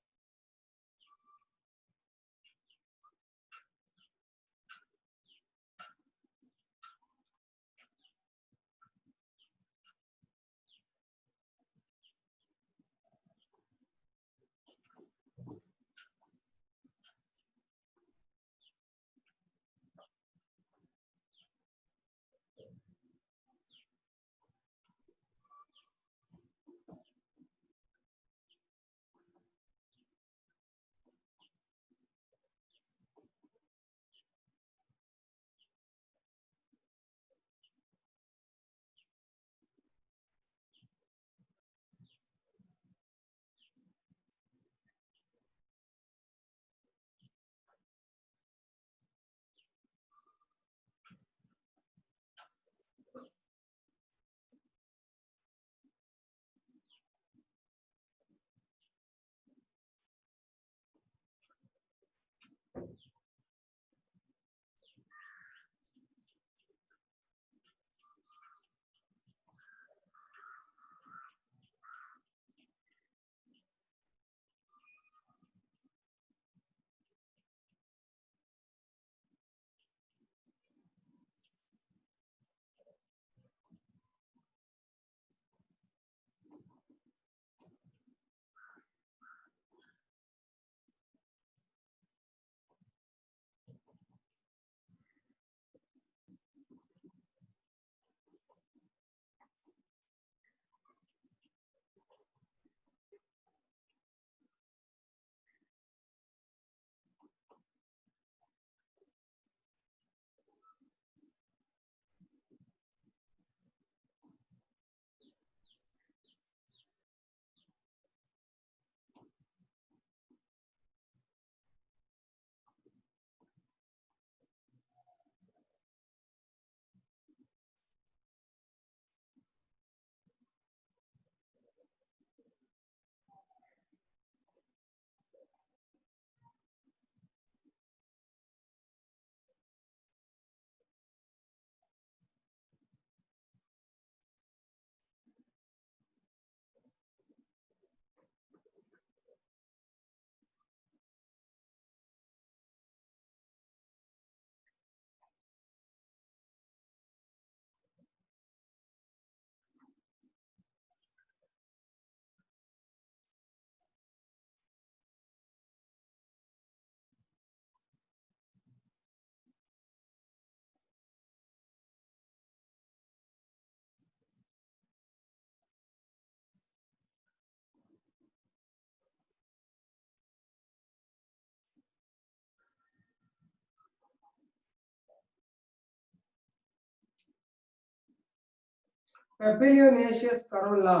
papilionaceous corolla.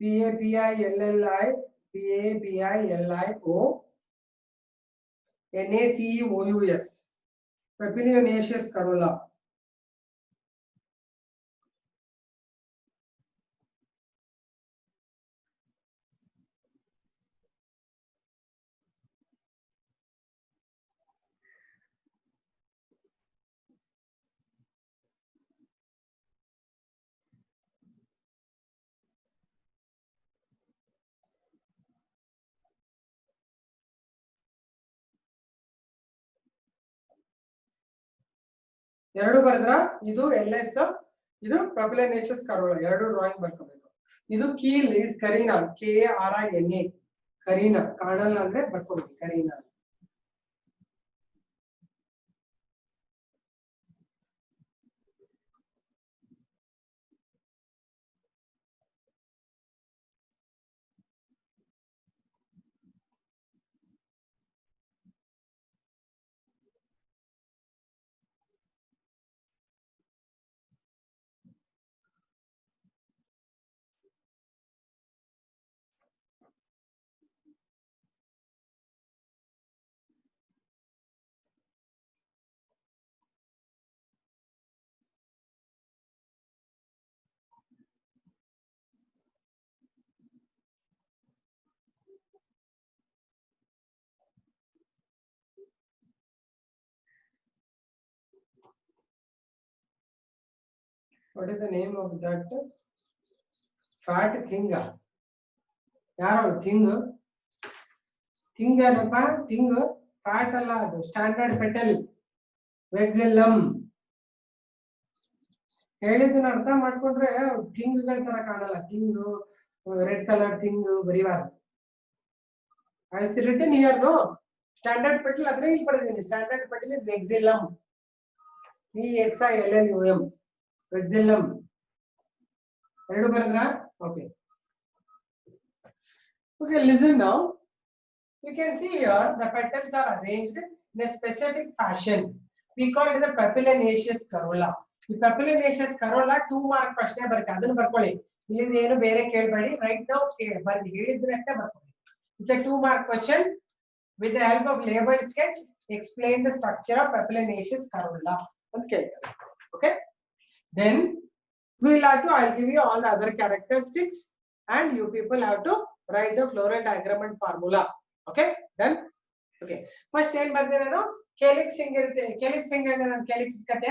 Papilionaceous. Papilionaceous corolla. ಎರಡು ಬರೆದ್ರ ಇದು LS ಇದು papilionaceous corolla ಎರಡು ಡ್ರಾಯಿಂಗ್ ಬರ್ಕೋಬೇಕು. ಇದು keel is carina KARINA carina ಕಾಣಲ್ಲ ಅಂದ್ರೆ ಬರ್ಕೋಬೇಕು carina. What is the name of that fat thing? ಯಾರು ಥಿಂಗ್ ಥಿಂಗ್ ಏನಪ್ಪ ಥಿಂಗ್ ಫ್ಯಾಟ್ ಅಲ್ಲ ಅದು ಸ್ಟ್ಯಾಂಡರ್ಡ್ ಪೆಟಲ್ ವೆಕ್ಸಿಲ್ಲಮ್. ಹೇಳಿದ್ದನ್ನ ಅರ್ಥ ಮಾಡ್ಕೊಂಡ್ರೆ ಥಿಂಗ್ಗಳ ತರ ಕಾಣಲ್ಲ. ಥಿಂಗ್ ರೆಡ್ ಕಲರ್ ಥಿಂಗ್ ಬರೀಬಾರ್ದು. I see written here no standard petal ಅದ್ರೆ ಇಲ್ಲಿ ಬರೆದಿದ್ದೀನಿ. Standard petal is vexillum VXILLUM vexillum ಎರಡು ಬರೆದ್ರಾ? Okay. Okay, listen now. You can see here the petals are arranged in a specific fashion. We call it the papilionaceous corolla. The papilionaceous corolla 2 mark ಪ್ರಶ್ನೆ ಬರುತ್ತೆ, ಅದನ್ನ ಬರ್ಕೊಳ್ಳಿ. ಇಲ್ಲಿ ಏನು ಬೇರೆ ಕೇಳಬೇಡಿ. Right now ಬರ್ದಿ ಹೇಳಿದ್ರೆ ಅಷ್ಟೇ ಬರ್ಕೊಳ್ಳಿ. It's a 2 mark question. With the help of labeled sketch, explain the structure of papilionaceous corolla ಅಂತ ಕೇಳ್ತಾರೆ. Okay. Then we will have to, I'll give you all the other characteristics and you people have to write the floral diagram and formula. Okay, done. Okay, first ಏನ್ ಬರ್ದೆ ನಾನು calyx ಹಿಂಗಿರುತ್ತೆ. Calyx ಹೆಂಗಿದೆ ನಾನು calyx ಕತೆ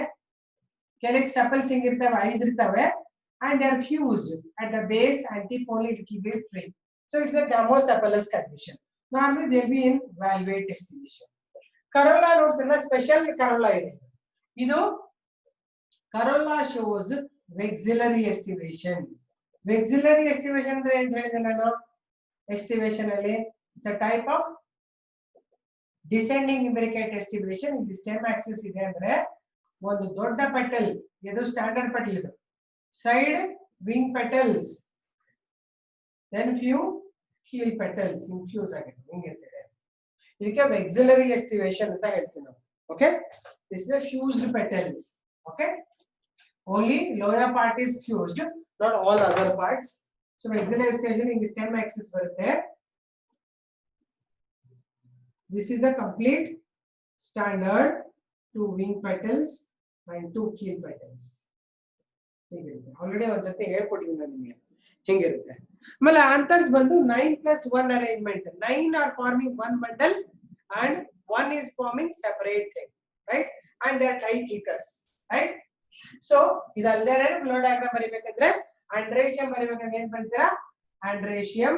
calyx sepals ಹಿಂಗಿರ್ತವೆ 5 ಇರ್ತವೆ and they are fused at the base antipony little bit free. So it's a gamosepalous condition. Normally they will be in valvate estimation. Corolla ನೋಡ್ತಿಲ್ಲ special corolla ಇದೆ ಇದು. Corolla shows vexillary estivation. Vexillary estivation ಅಂದ್ರೆ ಏನು ಹೇಳಿದೆ ನಾನು estivation ಅಲ್ಲಿ it's a type of descending imbricate estivation. ಇಲ್ಲಿ stem axis ಇದೆ ಅಂದ್ರೆ ಒಂದು ದೊಡ್ಡ ಪೆಟಲ್, ಇದು ಸ್ಟ್ಯಾಂಡರ್ಡ್ ಪೆಟಲ್, ಇದು side wing petals, then few keel petals infuse ಆಗಿದೆ ಹಿಂಗಿರ್ತದೆ. ಇದಕ್ಕೆ vexillary estivation ಅಂತ ಹೇಳ್ತೀವಿ ನಾವು. Okay, this is a fused petals. Okay, only lower part is fused, not all other parts. So vexillary estivation in the stem axis ಬರುತ್ತೆ. This is a complete standard 2 wing petals and 2 keel petals. ಹೀಗಿರುತ್ತೆ. Already ಒಂದ್ಸತಿ ಹೇಳ್ಕೊಟ್ಟಿದ್ದೀನಿ ನಾನು ನಿಮಗೆ ಹಿಂಗಿರುತ್ತೆ. ಆಮೇಲೆ anthers ಬಂದು 9+1 arrangement. 9 are forming one bundle and 1 is forming separate thing, right? And they are dithecous, right? So ಇದಲ್ಲದೆ flow diagram ಬರಿಬೇಕಂದ್ರೆ ಆಂಡ್ರೇಶಿಯಂ ಬರಿಬೇಕಂದ್ರೆ ಏನ್ ಬರ್ತೀರಾ? ಆಂಡ್ರೇಶಿಯಂ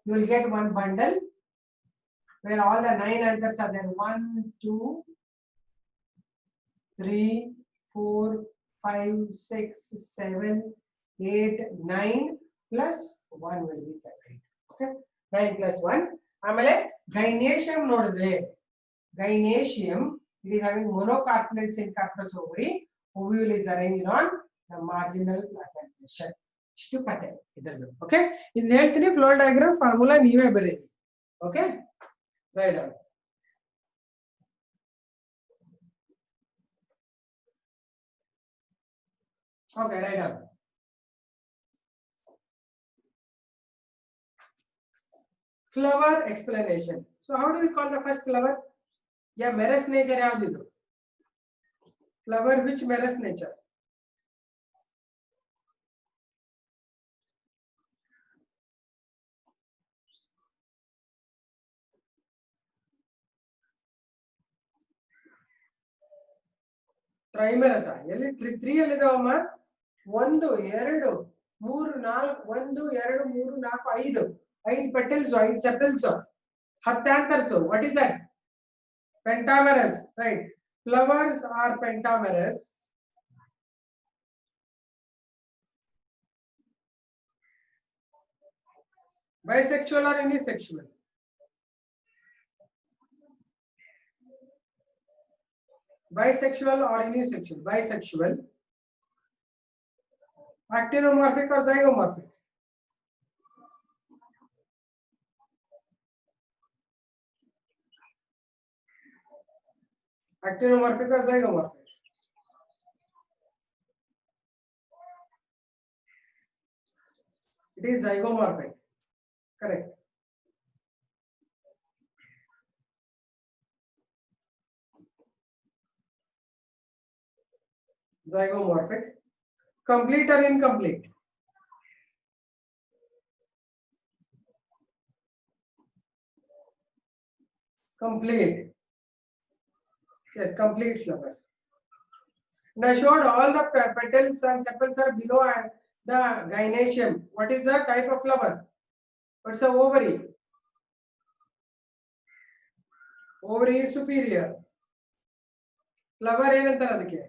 you will get one bundle where all the 9 anthers are there. 1 2 3 4 5 6 7 8 9 plus 1 will be separate. Okay, 9 plus 1. ಆಮೇಲೆ ಗೈನೇಶಿಯಂ ನೋಡಿದ್ರೆ ಗೈನೇಶಿಯಂ it is having monocarpellate syncarpous ovary. Ovule is arranged on the marginal placentation. ಇಷ್ಟು ಕತೆ ಇದರದು. Okay, ಇದನ್ನ ಹೇಳ್ತೀನಿ, flow diagram formula ನೀವೇ ಬರೀರಿ. Okay, write down. Okay, write down. Flower explanation. So how do we call the first flower? Yeah, Meres nature yavudu. Flower which Meres nature? Trimerous. ಎಲ್ಲಿ 3 ಎಲ್ಲಿದಾವಮ್ಮ? 1 2 3 4 1 2 3 4 5 5 petals 5 sepals 10 anthers. What is that? Pentamerous, right? Flowers are pentamerous. Bisexual or unisexual? Bisexual or unisexual? Bisexual. Actinomorphic or zygomorphic? Actinomorphic or zygomorphic? It is zygomorphic. Correct. Zygomorphic. Complete or incomplete? Complete. Yes, complete flower. And I showed all the petals and sepals are below the gynoecium. What is the type of flower? What's the ovary? Ovary is superior. Flower ಏನಂತಾರೆ ಅದಕ್ಕೆ?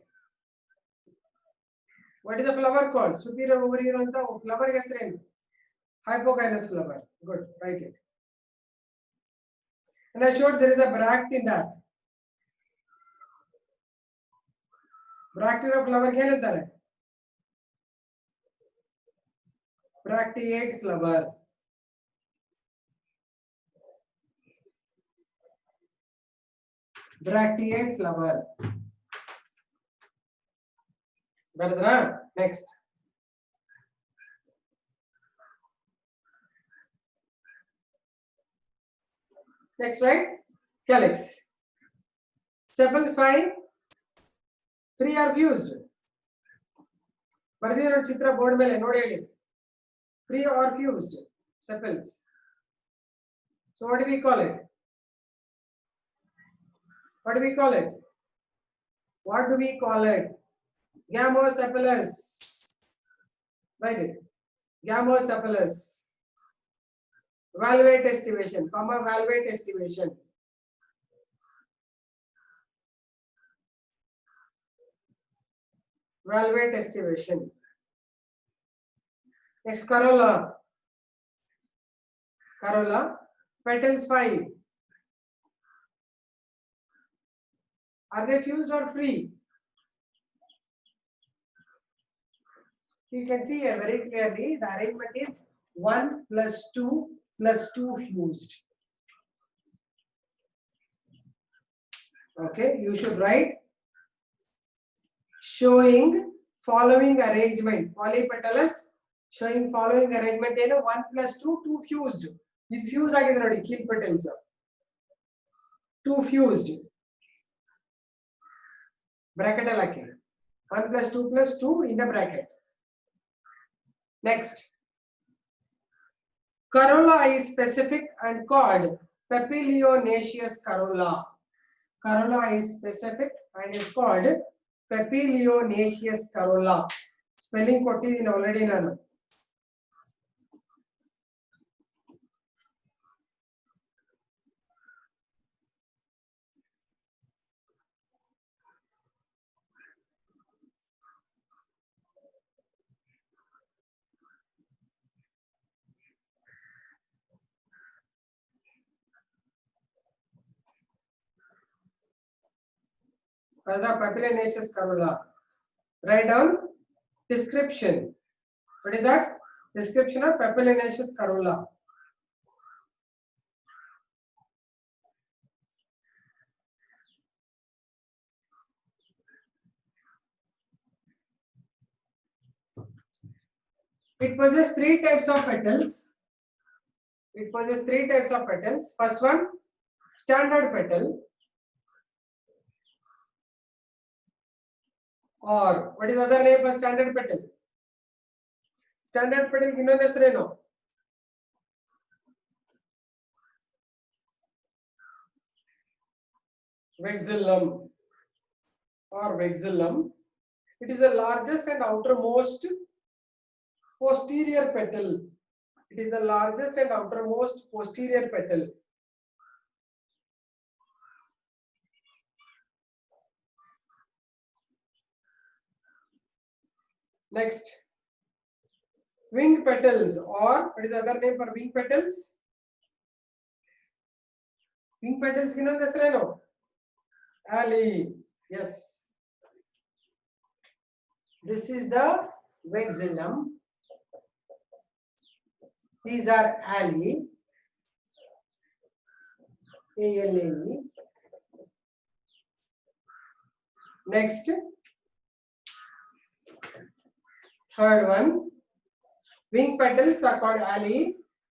What is the flower called? Superior ovary ಇರುವಂತ flower ಗೆ ಹೆಸರೇನು? Hypogynous flower. Good, write it. And I showed there is a bract in that. Bract ಇರೋ flower ಗೆ ಏನಂತಾರೆ? Bracteate flower. Bracteate flower. Better, next. Next, right? Calyx. Sepals 5. 3 are fused. ಬರ್ದಿರೋ Chitra board ಮೇಲೆ ನೋಡಿ ಹೇಳಿ. 3 are fused sepals. So what do we call it? What do we call it? What do we call it? Gamosepalous. Write it. Gamosepalous. Valvate estivation, valvate estivation. Valvate estivation. Next, corolla. Corolla. Petals 5. Are they fused or free? You can see here very clearly the arrangement is 1 plus 2 plus 2 fused. Okay, you should write showing following arrangement. Polypetalous showing following arrangement ಏನು 1 plus 2 2 fused. ಇದು fuse ಆಗಿದೆ ನೋಡಿ keel petals 2 fused. Bracket ಅಲ್ಲಿ ಹಾಕಿ 1 plus 2 plus 2 in the bracket. Next, corolla is specific and called papilionaceous corolla. Corolla is specific and is called papilionaceous corolla. Spelling ಕೊಟ್ಟಿದ್ದೀನಿ already ನಾನು. Papilionaceous corolla. Write down description. What is that? Description of papilionaceous corolla. It possesses three types of petals. It possesses three types of petals. First one, standard petal, or what is the other name for standard petal? Standard petal ಇನ್ನೊಂದು ಹೆಸರೇನು? Vexillum or vexillum. It is the largest and outermost posterior petal. It is the largest and outermost posterior petal. Next, wing petals, or what is the other name for wing petals? Wing petals ಇನ್ನೊಂದು ಹೆಸರೇನು? Ali. Yes. This is the vexillum. These are ali. ALAE. Next, third one, wing petals are called ali.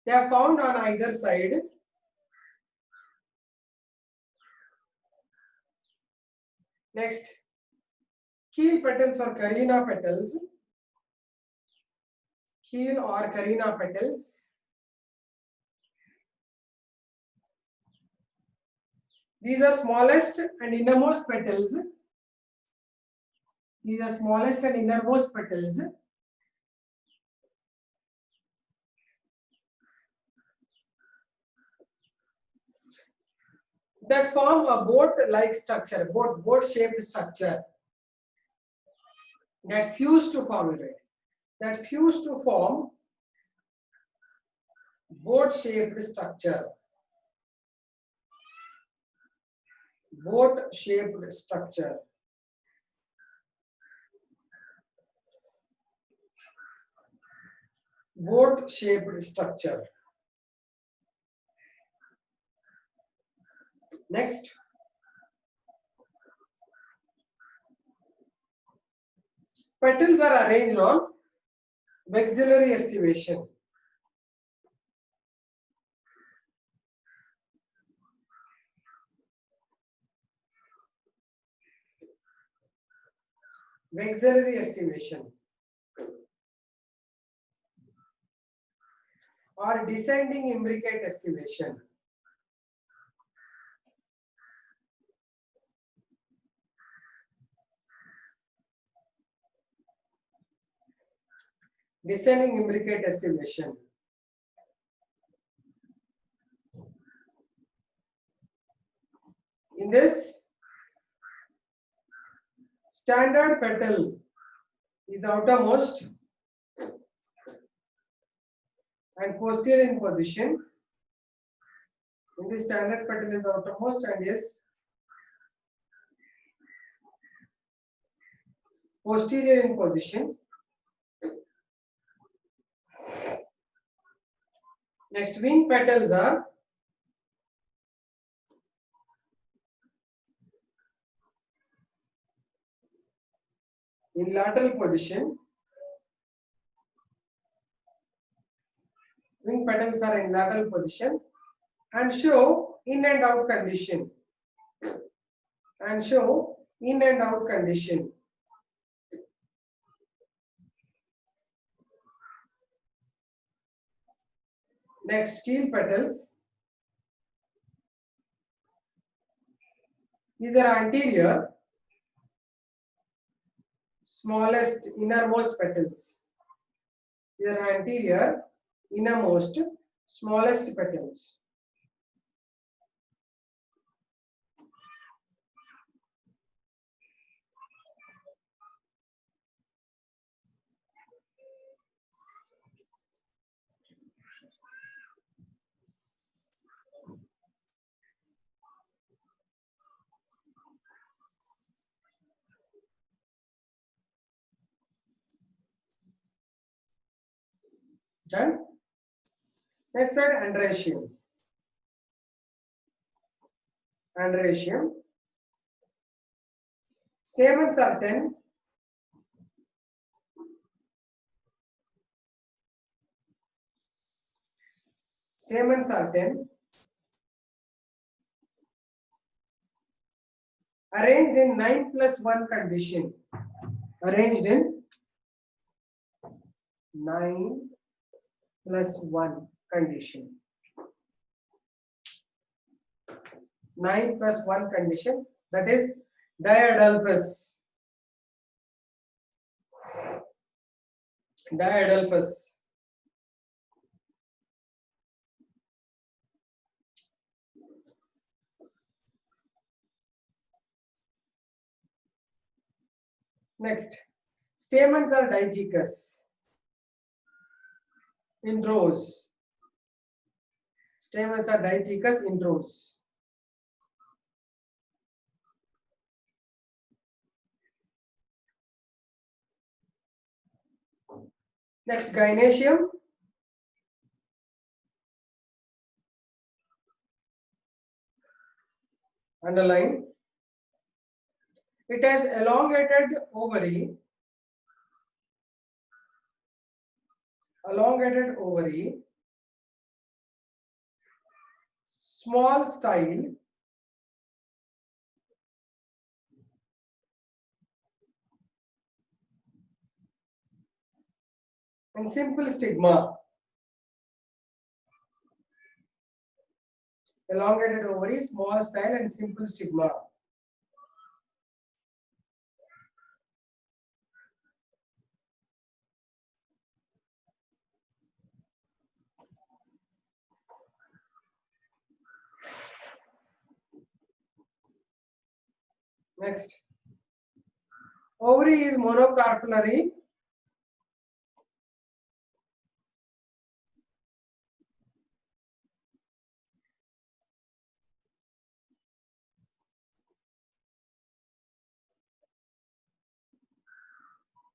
They are found on either side. Next, keel petals or carina petals. Keel or carina petals. These are smallest and innermost petals. These are smallest and innermost petals. That form a boat-like structure, boat-shaped structure. That fuse to form it. That fuse to form boat-shaped structure. Boat-shaped structure. Boat-shaped structure. Next, petals are arranged on maxillary estivation. Maxillary estivation or descending imbricate estivation. Descending imbricate estivation. In this, standard petal is outermost and posterior in position. In the standard petal is outermost and is posterior in position. Next, wing petals are in lateral position. Wing petals are in lateral position and show in and out condition. And show in and out condition. Next, keel petals. These are anterior, smallest, innermost petals. These are anterior, innermost, smallest petals. Done. Next one, androecium. Androecium. Stamens are 10. Stamens are 10. Arranged in 9+1 condition. Arranged in 9+1 condition. 9+1 condition, that is diadelphous. Diadelphous. Next, stamens are dithecous in rows. Stamens are dithecous in rows. Next, gynoecium. Underline. It has elongated ovary. Elongated ovary. Small style. And simple stigma. Elongated ovary, small style, and simple stigma. Next, ovary is monocarpellary.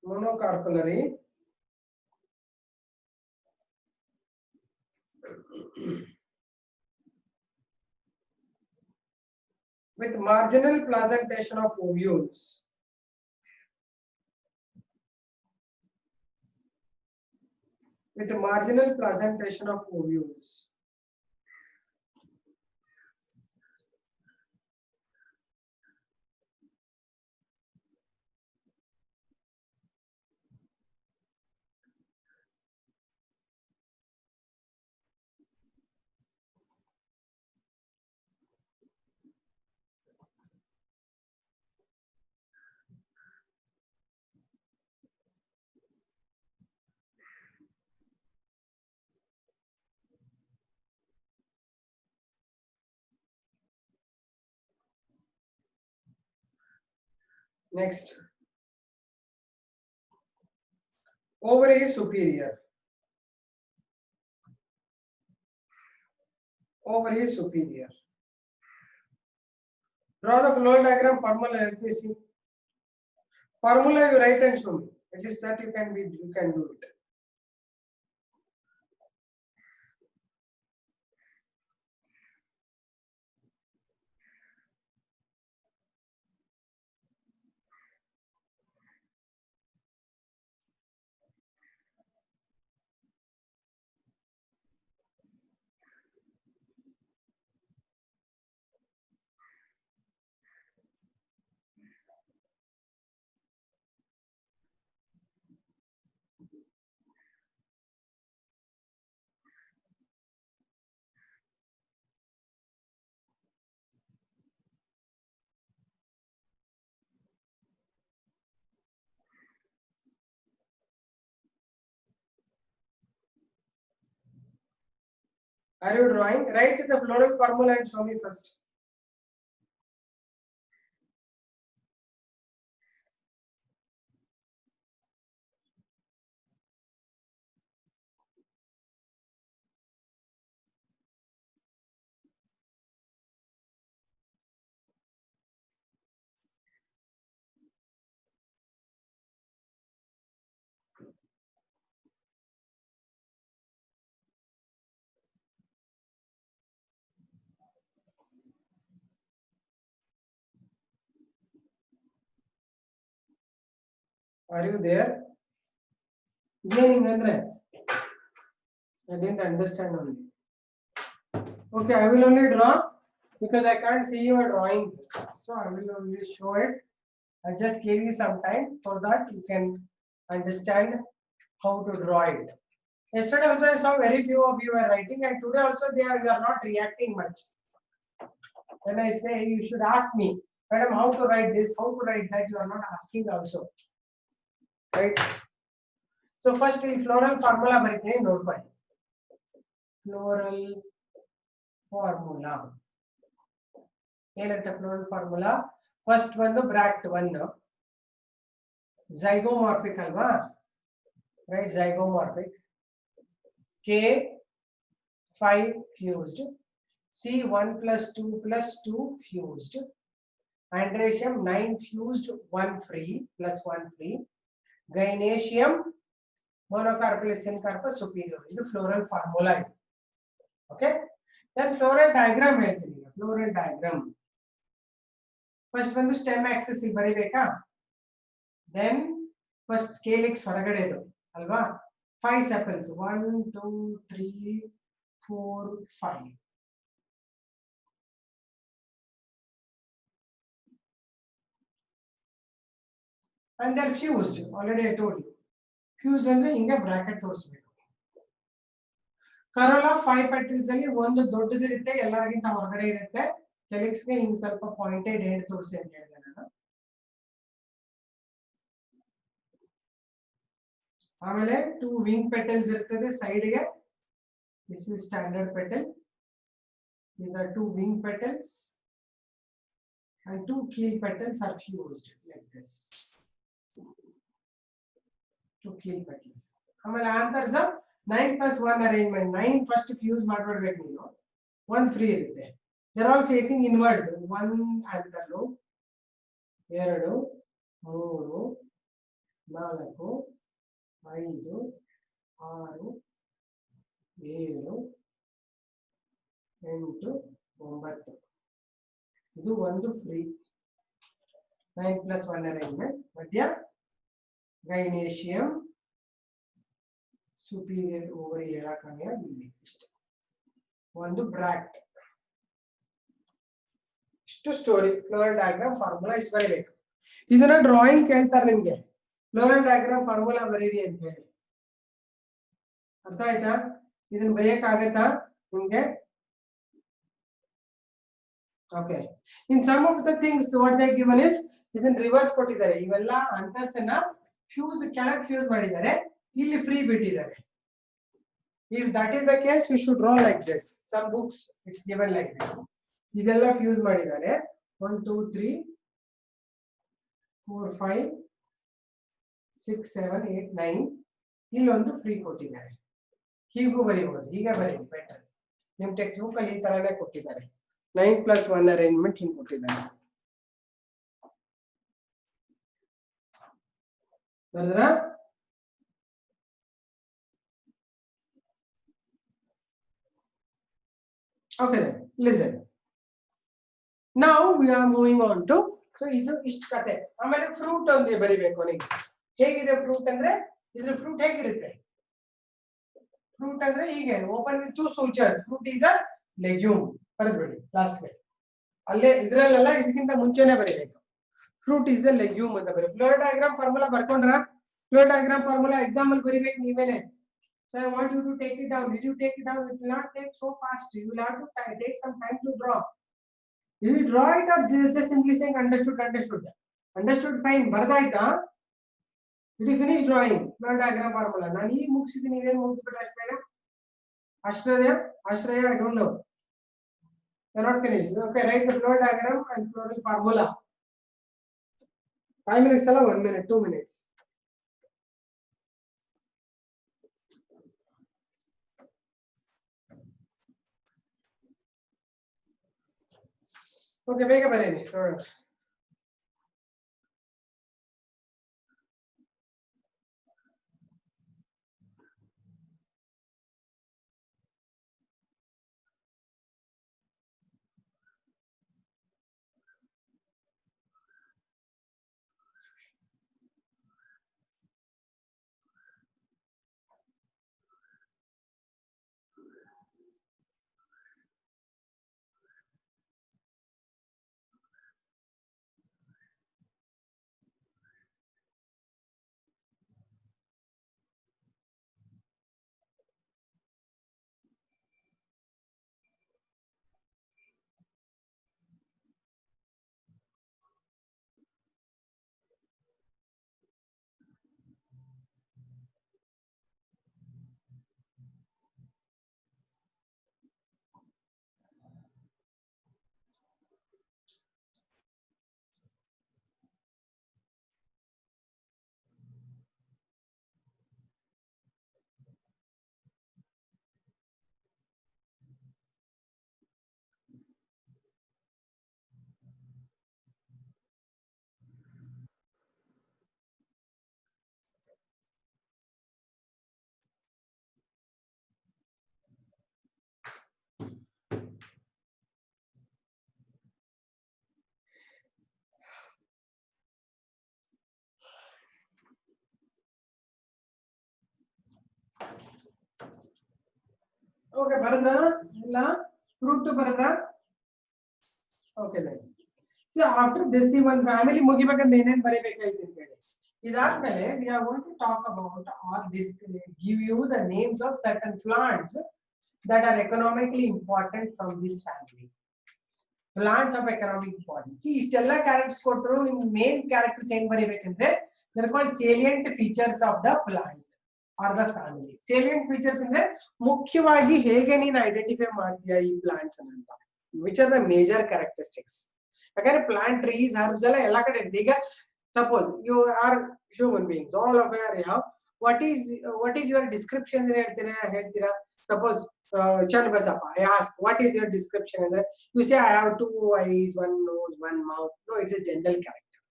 Monocarpellary. With marginal placentation of ovules. With marginal placentation of ovules. Next, ovary is superior. Ovary is superior. Draw the flow diagram formula. Let me see. Formula you write and show me. At least that you can do it. Are you drawing? Write the floral formula and show me first. Are you there? I didn't understand only. Okay, I will only draw because I can't see your drawings. So I will only show it. I just gave you some time so that you can understand how to draw it. Yesterday also I saw very few of you are writing, and today also you are not reacting much. When I say you should ask me, madam, how to write this, how to write that, you are not asking also. Right? So first ಈ floral formula ಬರೀತೀನಿ ನೋಡ್ಕೊಳ್ಳಿ. Floral formula. ಏನಂತ floral formula? First ಒಂದು bracket 1. Zygomorphic ಅಲ್ವಾ? Right, zygomorphic. K 5 fused. C 1 plus 2 plus 2 fused. Andretium 9 fused, 1 free plus 1 free. Gynoecium monocarpus syncarpus superior. This is floral formula. Okay. Then floral diagram ಹೇಳ್ತೀನಿ. Floral diagram. First ಒಂದು stem axis ಇಲ್ಲಿ ಬರಿಬೇಕಾ? Then first calyx ಹೊರಗಡೆ ಇದು ಅಲ್ವಾ? 5 sepals 1 2 3 4 5. And they're fused. Already I told you. Fused ಅಂದ್ರೆ ಹಿಂಗೆ bracket ತೋರಿಸಬೇಕು. Corolla 5 petals ಅಲ್ಲಿ ಒಂದು ದೊಡ್ಡದಿರುತ್ತೆ, ಎಲ್ಲರಿಗಿಂತ ಹೊರಗಡೆ ಇರುತ್ತೆ. calyx ಗೆ ಹಿಂಗೆ ಸ್ವಲ್ಪ ಪಾಯಿಂಟೆಡ್ ಎಂಡ್ ತೋರಿಸಿ ಅಂತ ಹೇಳಿದೆ ನಾನು. ಆಮೇಲೆ 2 wing petals ಇರ್ತದೆ ಸೈಡ್ ಗೆ. This is standard petal. These are 2 wing petals and 2 keel petals are fused like this. 2 keel petals. ಆಮೇಲೆ ಆಂತರ್ಸ 9 plus 1 arrangement. 9 first fuse ಮಾಡ್ಬಿಡ್ಬೇಕು ನೀನು. 1 free ಇರುತ್ತೆ. They're all facing inwards. 1 ಅಂತರು 2 3 4 5 6 7 8 8 9. ಇದು ಒಂದು ಫ್ರೀ 9 plus 1 arrangement. ಮಧ್ಯ gynoecium superior ovary ಹೇಳಕಂಗೆ ಇಲ್ಲಿ ಇಷ್ಟು ಒಂದು ಬ್ರಾಕೆಟ್. ಇಷ್ಟು ಸ್ಟೋರಿ. ಫ್ಲೋರಲ್ ಡಯಾಗ್ರಾಮ್ ಫಾರ್ಮುಲಾ ಇಷ್ಟು ಬರೀಬೇಕು. ಇದನ್ನ ಡ್ರಾಯಿಂಗ್ ಕೇಳ್ತಾರೆ ನಿಮ್ಗೆ, ಫ್ಲೋರಲ್ ಡಯಾಗ್ರಾಮ್ ಫಾರ್ಮುಲಾ ಬರೀರಿ ಅಂತ ಹೇಳಿ. ಅರ್ಥ ಆಯ್ತಾ? ಇದನ್ನ ಬರೆಯಕ್ಕಾಗತ್ತಾ ನಿಮ್ಗೆ? Okay. In some of the things what they given is ಇದನ್ನ ರಿವರ್ಸ್ ಕೊಟ್ಟಿದ್ದಾರೆ. ಇವೆಲ್ಲ ಅಂತರ್ಸ್ ಅನ್ನ ಫ್ಯೂಸ್ ಕೆಳಗೆ ಫ್ಯೂಸ್ ಮಾಡಿದ್ದಾರೆ, ಇಲ್ಲಿ ಫ್ರೀ ಬಿಟ್ಟಿದ್ದಾರೆ. If that is the case, we should draw like this. Some books it's given like this. ಇದೆಲ್ಲ ಫ್ಯೂಸ್ ಮಾಡಿದ್ದಾರೆ. 1 2 3 4 5 6 7 8 9. ಇಲ್ಲೊಂದು ಫ್ರೀ ಕೊಟ್ಟಿದ್ದಾರೆ. ಹೀಗೂ ಬರೀಬಹುದು. ಹೀಗೆ ಬರೀರಿ ಬೆಟರ್. ನಿಮ್ಮ ಟೆಕ್ಸ್ಟ್ ಬುಕ್ ಅಲ್ಲಿ ಈ ತರನೇ ಕೊಟ್ಟಿದ್ದಾರೆ. 9 plus 1 arrangement ಹಿಂಗೆ ಕೊಟ್ಟಿದ್ದಾರೆ. ಬರೆದ್ರಾ? Okay then, listen. Now we are moving on to, so ಇದು ಇಷ್ಟು ಕತೆ. ಆಮೇಲೆ ಫ್ರೂಟ್ ಒಂದು ಬರಿಬೇಕು ನಿಮಗೆ. ಹೇಗಿದೆ ಫ್ರೂಟ್ ಅಂದ್ರೆ, ಇದ್ರ ಫ್ರೂಟ್ ಹೇಗಿರುತ್ತೆ? ಫ್ರೂಟ್ ಅಂದ್ರೆ ಹೀಗೆ open with 2 sutures. Fruit is a legume. ಬರೆದ್ಬಿಡಿ ಲಾಸ್ಟ್ ಗೆ. ಅಲ್ಲೇ ಇದ್ರಲ್ಲೆಲ್ಲ ಇದಕ್ಕಿಂತ ಮುಂಚೆನೆ ಬರೀಬೇಕು. ಫ್ರೂಟ್ ಈಸ್ ಅ ಲೆಗ್ಯೂಮ್ ಅಂತ ಬರೀ. ಫ್ಲೋರ್ ಡಯಾಗ್ರಾಮ್ ಫಾರ್ಮುಲಾ ಬರ್ಕೊಂಡ್ರ? ಫ್ಲೋರ್ ಡಯಾಗ್ರಾಮ್ ಫಾರ್ಮುಲಾ ಎಕ್ಸಾಮ್ ಅಲ್ಲಿ ಬರೀಬೇಕು ನೀವೇನೆ. So I want you to take it down. Did you take it down? It will not take so fast. You will have to take some time to draw. You will draw it or just simply saying understood, understood. Understood, fine. Baradaita. Did you finish drawing? Flow diagram formula. Nani ee mugsidini neven mugisbiಟ್ಟು Ashraya? Ashraya, I don't know. You are not finished. Okay, write the flow diagram and floral formula. 5 minutes alla 1 minute, 2 minutes. Okay, ಬೇಗ ಬರೆಯಿರಿ. Okay, Bharadra, illa proof to Bharadra. Okay then. So after this one family ಮುಗಿಬೇಕಂತ ಏನೇನ್ ಬರೀಬೇಕಾಯ್ತು ಅಂತ ಹೇಳಿ ಇದಾದ್ಮೇಲೆ we are going to talk about or this give you the names of certain plants that are economically important from this family. Plants of economic importance. See, ಇಷ್ಟೆಲ್ಲ characters ಕೊಟ್ಟರು ನಿಮ್ main characters ಏನ್ ಬರೀಬೇಕಂದ್ರೆ they're called salient features of the plant or the family. Salient features ಅಂದ್ರೆ ಮುಖ್ಯವಾಗಿ ಹೇಗೆ ನೀನು identify ಮಾಡ್ತೀಯಾ ಈ ಪ್ಲಾಂಟ್ಸ್ ಅಂತ, which are the major characteristics. ಯಾಕಂದ್ರೆ ಪ್ಲಾಂಟ್ ಟ್ರೀಸ್ ಹರ್ಬ್ಸ್ ಎಲ್ಲ ಕಡೆ ಇರುತ್ತೆ. ಈಗ suppose you are human beings all of your ಯಾವ ವಾಟ್ ಈಸ್ ಯುವರ್ ಡಿಸ್ಕ್ರಿಪ್ಷನ್ ಹೇಳ್ತೀರಾ suppose Channabasappa, I ask what is your description and you say I have 2 eyes, 1 nose, 1 mouth. No, it's a general character.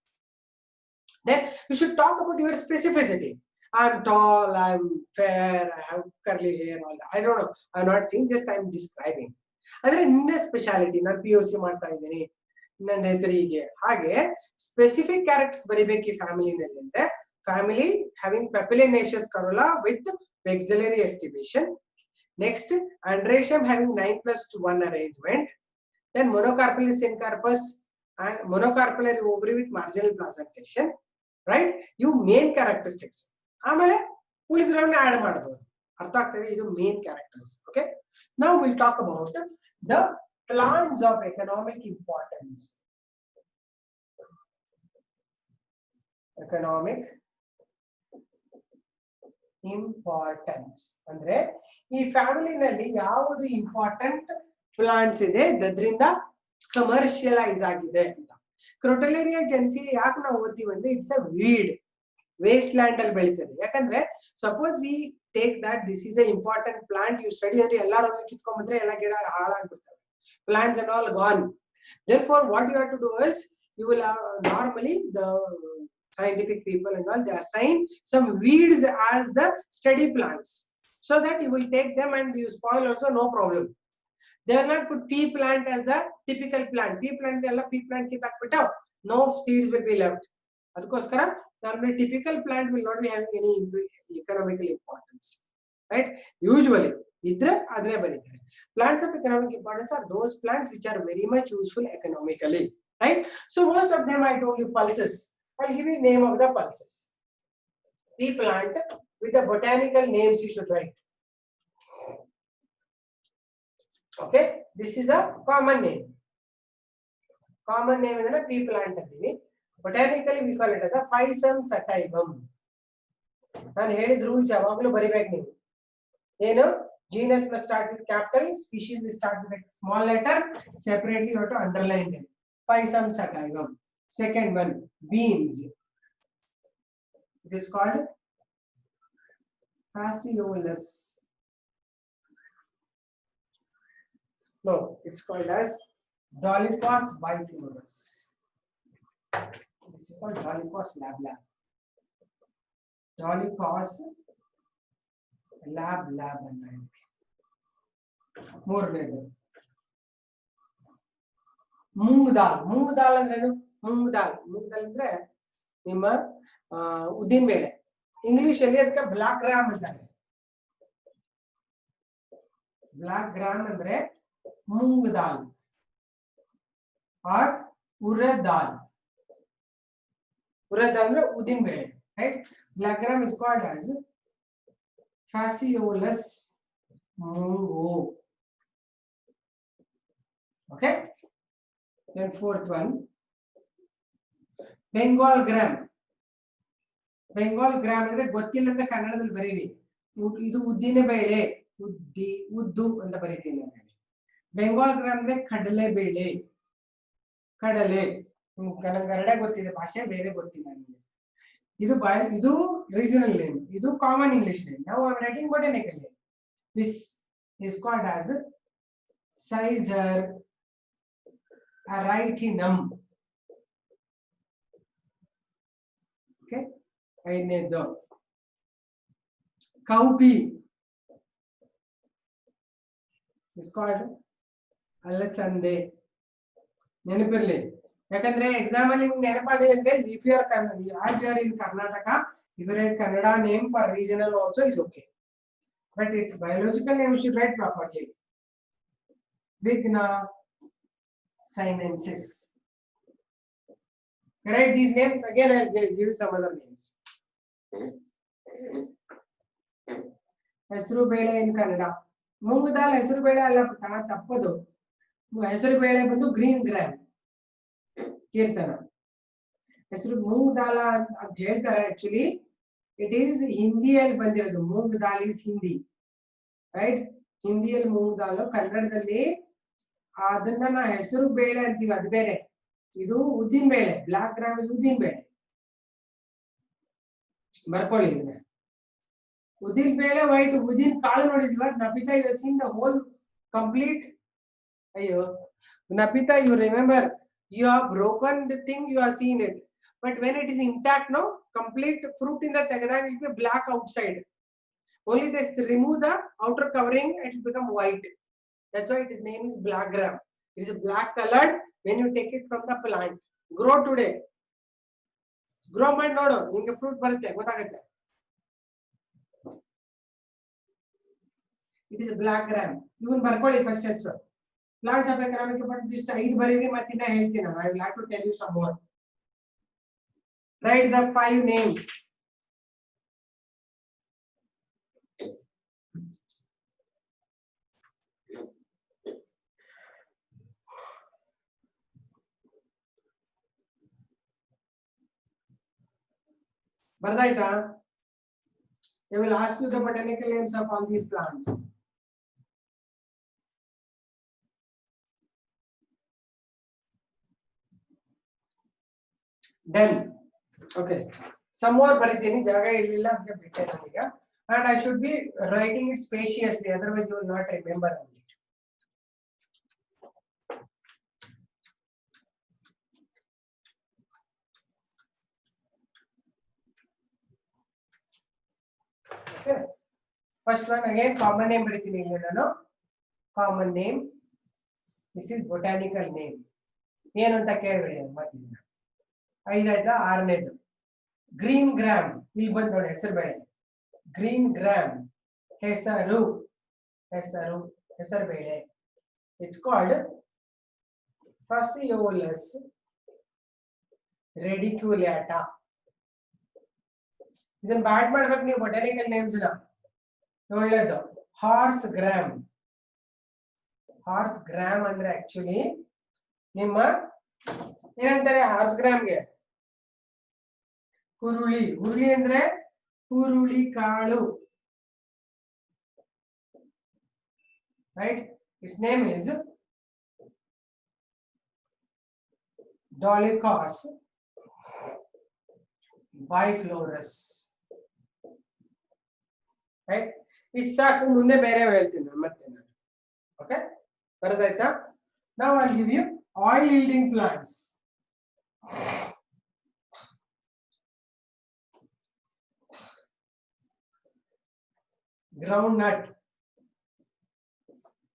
Then you should talk about your specificity. I'm tall, I'm fair, I have curly hair, all that. I don't know, I'm not saying, just I'm describing. Adre ninna speciality ನಾನು POC ಮಾಡ್ತಾ ಇದ್ದೀನಿ, ನನ್ನ ಹೆಸರು ಹೀಗೆ. ಹಾಗೆ specific characters ಬರಿಬೇಕು ಈ ಫ್ಯಾಮಿಲಿನಲ್ಲಿ ಅಂದ್ರೆ family having papilionaceous corolla with maxillary estivation. Next, androecium having 9+1 arrangement. Then monocarpal syncarpus and monocarpal ovary with marginal placentation. Right? You main characteristics. ಆಮೇಲೆ ಉಳಿದ್ರನ್ನ ಆಡ್ ಮಾಡಬಹುದು. ಅರ್ಥ ಆಗ್ತದೆ? ಇದು main characters. Okay. Now we'll talk about the plants of economic importance. Economic importance ಅಂದ್ರೆ ಈ ಫ್ಯಾಮಿಲಿನಲ್ಲಿ ಯಾವುದು important plants ಇದೆ ಅದರಿಂದ ಕಮರ್ಷಿಯಲೈಸ್ ಆಗಿದೆ ಅಂತ. ಕ್ರೊಟಲೇರಿಯಾ ಜೆನ್ಸಿ ಯಾಕೆ ನಾವು ಓದ್ತೀವಿ ಅಂದ್ರೆ it's a weed, waste land ಅಲ್ಲಿ ಬೆಳೀತದೆ. ಯಾಕಂದ್ರೆ suppose we take that this is a important plant, you study ಅಂದ್ರೆ ಎಲ್ಲರೂ ಕಿತ್ಕೊಂಡ್ಬಂದ್ರೆ ಎಲ್ಲ ಗಿಡ ಹಾಳಾಗ್ಬಿಡ್ತವೆ, plants and all gone. Therefore what you have to do is you will normally the scientific people and all they assign some weeds as the steady plants so that you will take them and you spoil also, no problem. They will not put pea plant as the typical plant. Pea plant ella pea plant ki takbitta no seeds will be left. Adukoskara normally typical plant will not be having any economical importance, right? Usually idre adre baritare. Plants of economic importance are those plants which are very much useful economically, right? So most of them I told you pulses. I'll give you name of the pulses. Pea plant with the botanical names you should write. Okay, this is a common name. Common name is pea plant antivi. Botanically we call it as a Pisum sativum. ನಾನು ಹೇಳಿದ rules ಯಾವಾಗಲೂ ಬರಿಬೇಕು ನೀವು. ಏನು genus must start with capital, species will start with small letters, separately you have to underline them. Pisum sativum. Second one, beans. It is called Phaseolus. No, it's called as Dolichos biflorus. This is called Dolichos lab. Dolichos lab ಅಂತ ಹೇಳಿ. ಮೂರನೇದು ಮೂಂಗ್ ದಾಲ್. ಮೂಂಗ್ ದಾಲ್ ಅಂದ್ರೇನು? ಮೂಂಗ್ ದಾಲ್ ಅಂದ್ರೆ ನಿಮ್ಮ ಉದ್ದಿನ ಬೇಳೆ. English ಅಲ್ಲಿ ಅದಕ್ಕೆ ಬ್ಲಾಕ್ ಗ್ರಾಮ್ ಅಂತಾರೆ. ಬ್ಲಾಕ್ ಗ್ರಾಮ್ ಅಂದ್ರೆ ಮೂಂಗ್ ದಾಲ್ ಆರ್ ಉರದ್ ದಾಲ್. ಉರದ್ ದಾಲ್ ಅಂದ್ರೆ ಉದ್ದಿನ ಬೇಳೆ, right? Black gram is called as Phaseolus mungo. Okay, then fourth one, Bengal gram. Bengal gram ಅಂದ್ರೆ ಗೊತ್ತಿಲ್ಲ ಅಂದ್ರೆ ಕನ್ನಡದಲ್ಲಿ ಬರೀರಿ. ಇದು ಉದ್ದಿನ ಬೇಳೆ, ಉದ್ದು ಅಂತ ಬರೀತೀನಿ ನಾನು. ಬೆಂಗಾಲ್ ಗ್ರಾಮ್ ಅಂದ್ರೆ ಕಡಲೆ ಬೇಳೆ, ಕಡಲೆ. ಕನ್ನಡ ಗೊತ್ತಿದೆ, ಭಾಷೆ ಬೇರೆ ಗೊತ್ತಿಲ್ಲ ನನಗೆ. ಇದು regional name, ಇದು common English name. Now I am writing botanical name. This is called as Ciser aritinum. Okay, ಐದನೇದು cowpea is called ಅಲಸಂದೆ. ನೆನಪಿರ್ಲಿ, ಯಾಕಂದ್ರೆ ಎಕ್ಸಾಮ್ ಅಲ್ಲಿ ನೆನಪಾಗಿದೆ ಅಂದ್ರೆ if you are as you are in Karnataka, you write Kannada name for regional also is okay. but its biological name you should write properly. Vigna sinensis. Write these names again. I'll give you some other names. ಹೆಸರು ಬೇಳೆ in Kannada. Moong ದಾಲ್ ಹೆಸರು ಬೇಳೆ ಅಲ್ಲ ತಪ್ಪದು. ಹೆಸರು ಬೇಳೆ ಬಂದು green gram. ಕೀರ್ತನ. ಹೆಸರು ಮೂಂಗ್ ದಾಲ್ ಅಂತ ಹೇಳ್ತಾರೆ ಆಕ್ಚುಲಿ. It is ಹಿಂದಿಯಲ್ಲಿ ಬಂದಿರೋದು. ಮೂಂಗ್ ದಾಲ್ is ಹಿಂದಿ. ರೈಟ್? ಹಿಂದಿಯಲ್ಲಿ ಮೂಂಗ್ ದಾಲ್, ಕನ್ನಡದಲ್ಲಿ ಅದನ್ನ ನಾ ಹೆಸರು ಬೇಳೆ ಅಂತೀವಿ, ಅದು ಬೇರೆ. ಇದು ಉದ್ದಿನ ಬೇಳೆ. ಬ್ಲಾಕ್ ಗ್ರಾಮ್ ಉದ್ದಿನ ಬೇಳೆ. ಬರ್ಕೊಳ್ಳಿ ಇದನ್ನ. ಉದ್ದಿನ ಬೇಳೆ ವೈಟ್, ಉದ್ದಿನ ಕಾಳು ನೋಡಿದ್ವಾ Napita? You seen the whole complete. ಅಯ್ಯೋ Napita, you remember, you have broken the thing, you have seen it, but when it is intact now, complete fruit in the tagada will be black outside. Only this remove the outer covering, it will become white. That's why its name is black gram. It is black colored when you take it from the plant. Grow today. Grow ಮಾಡಿ ನೋಡು, ನಿಮಗೆ fruit ಬರುತ್ತೆ, ಗೊತ್ತಾಗುತ್ತೆ. It is a black gram. ಇವನ್ ಬರ್ಕೊಳ್ಳಿ first ಹೆಸರು. Plants of economic importance just 5 ಬರೀರಿ, ಮತ್ತೆ ಇನ್ನ ಹೇಳ್ತೀನಿ ನಾನು. I will have to tell you some more. Write the 5 names. ಬರ್ದಾಯ್ತಾ? They will ask you the botanical names of all these plants. Done. Okay. Some more ಬರೀತೀನಿ, ಜಾಗ ಇರಲಿಲ್ಲ ಅಂತ ಬಿಟ್ಟೆ ನಾನೀಗ. And I should be writing it spaciously, otherwise you will not remember it. Okay. First one again, common name ಬರೀತೀನಿ ಇಲ್ಲಿ ನಾನು. Common name. This is botanical name. ಏನು ಅಂತ ಕೇಳಬೇಡಿ ಮಾತಿನ. 5 ಆಯ್ತಾ? 6ನೇದು ಗ್ರೀನ್ ಗ್ರಾಮ್. ಇಲ್ಲಿ ಬಂದು ನೋಡಿ ಹೆಸರು ಬೇಳೆ. ಗ್ರೀನ್ ಗ್ರಾಮ್ ಹೆಸರು, ಹೆಸರು, ಹೆಸರು ಬೇಳೆ. It's called Phaseolus radiculata. ಇದನ್ನ ಬ್ಯಾಟ್ ಮಾಡ್ಬೇಕು ನೀವು ಬೊಟಾನಿಕಲ್ ನೇಮ್ಸ್ ನ. ಒಳ್ಳೇದು. Horse gram. ಹಾರ್ಸ್ ಗ್ರಾಮ್ ಅಂದ್ರೆ ಆಕ್ಚುಲಿ ನಿಮ್ಮ ಏನಂತಾರೆ ಹಾರ್ಸ್ ಗ್ರಾಮ್ಗೆ? ಹುರುಳಿ. ಹುರುಳಿ ಅಂದ್ರೆ ಹುರುಳಿ ಕಾಳು. Right? Its name is Dolichos biflorus. Right? ಇಷ್ಟು ಸಾಕು, ಮುಂದೆ ಬೇರೆ ಹೇಳ್ತೀನಿ ನಾನು ಮತ್ತೆ ನಾನು. ಓಕೆ, ಬರದಾಯ್ತಾ? Now I'll give you oil yielding plants. Groundnut.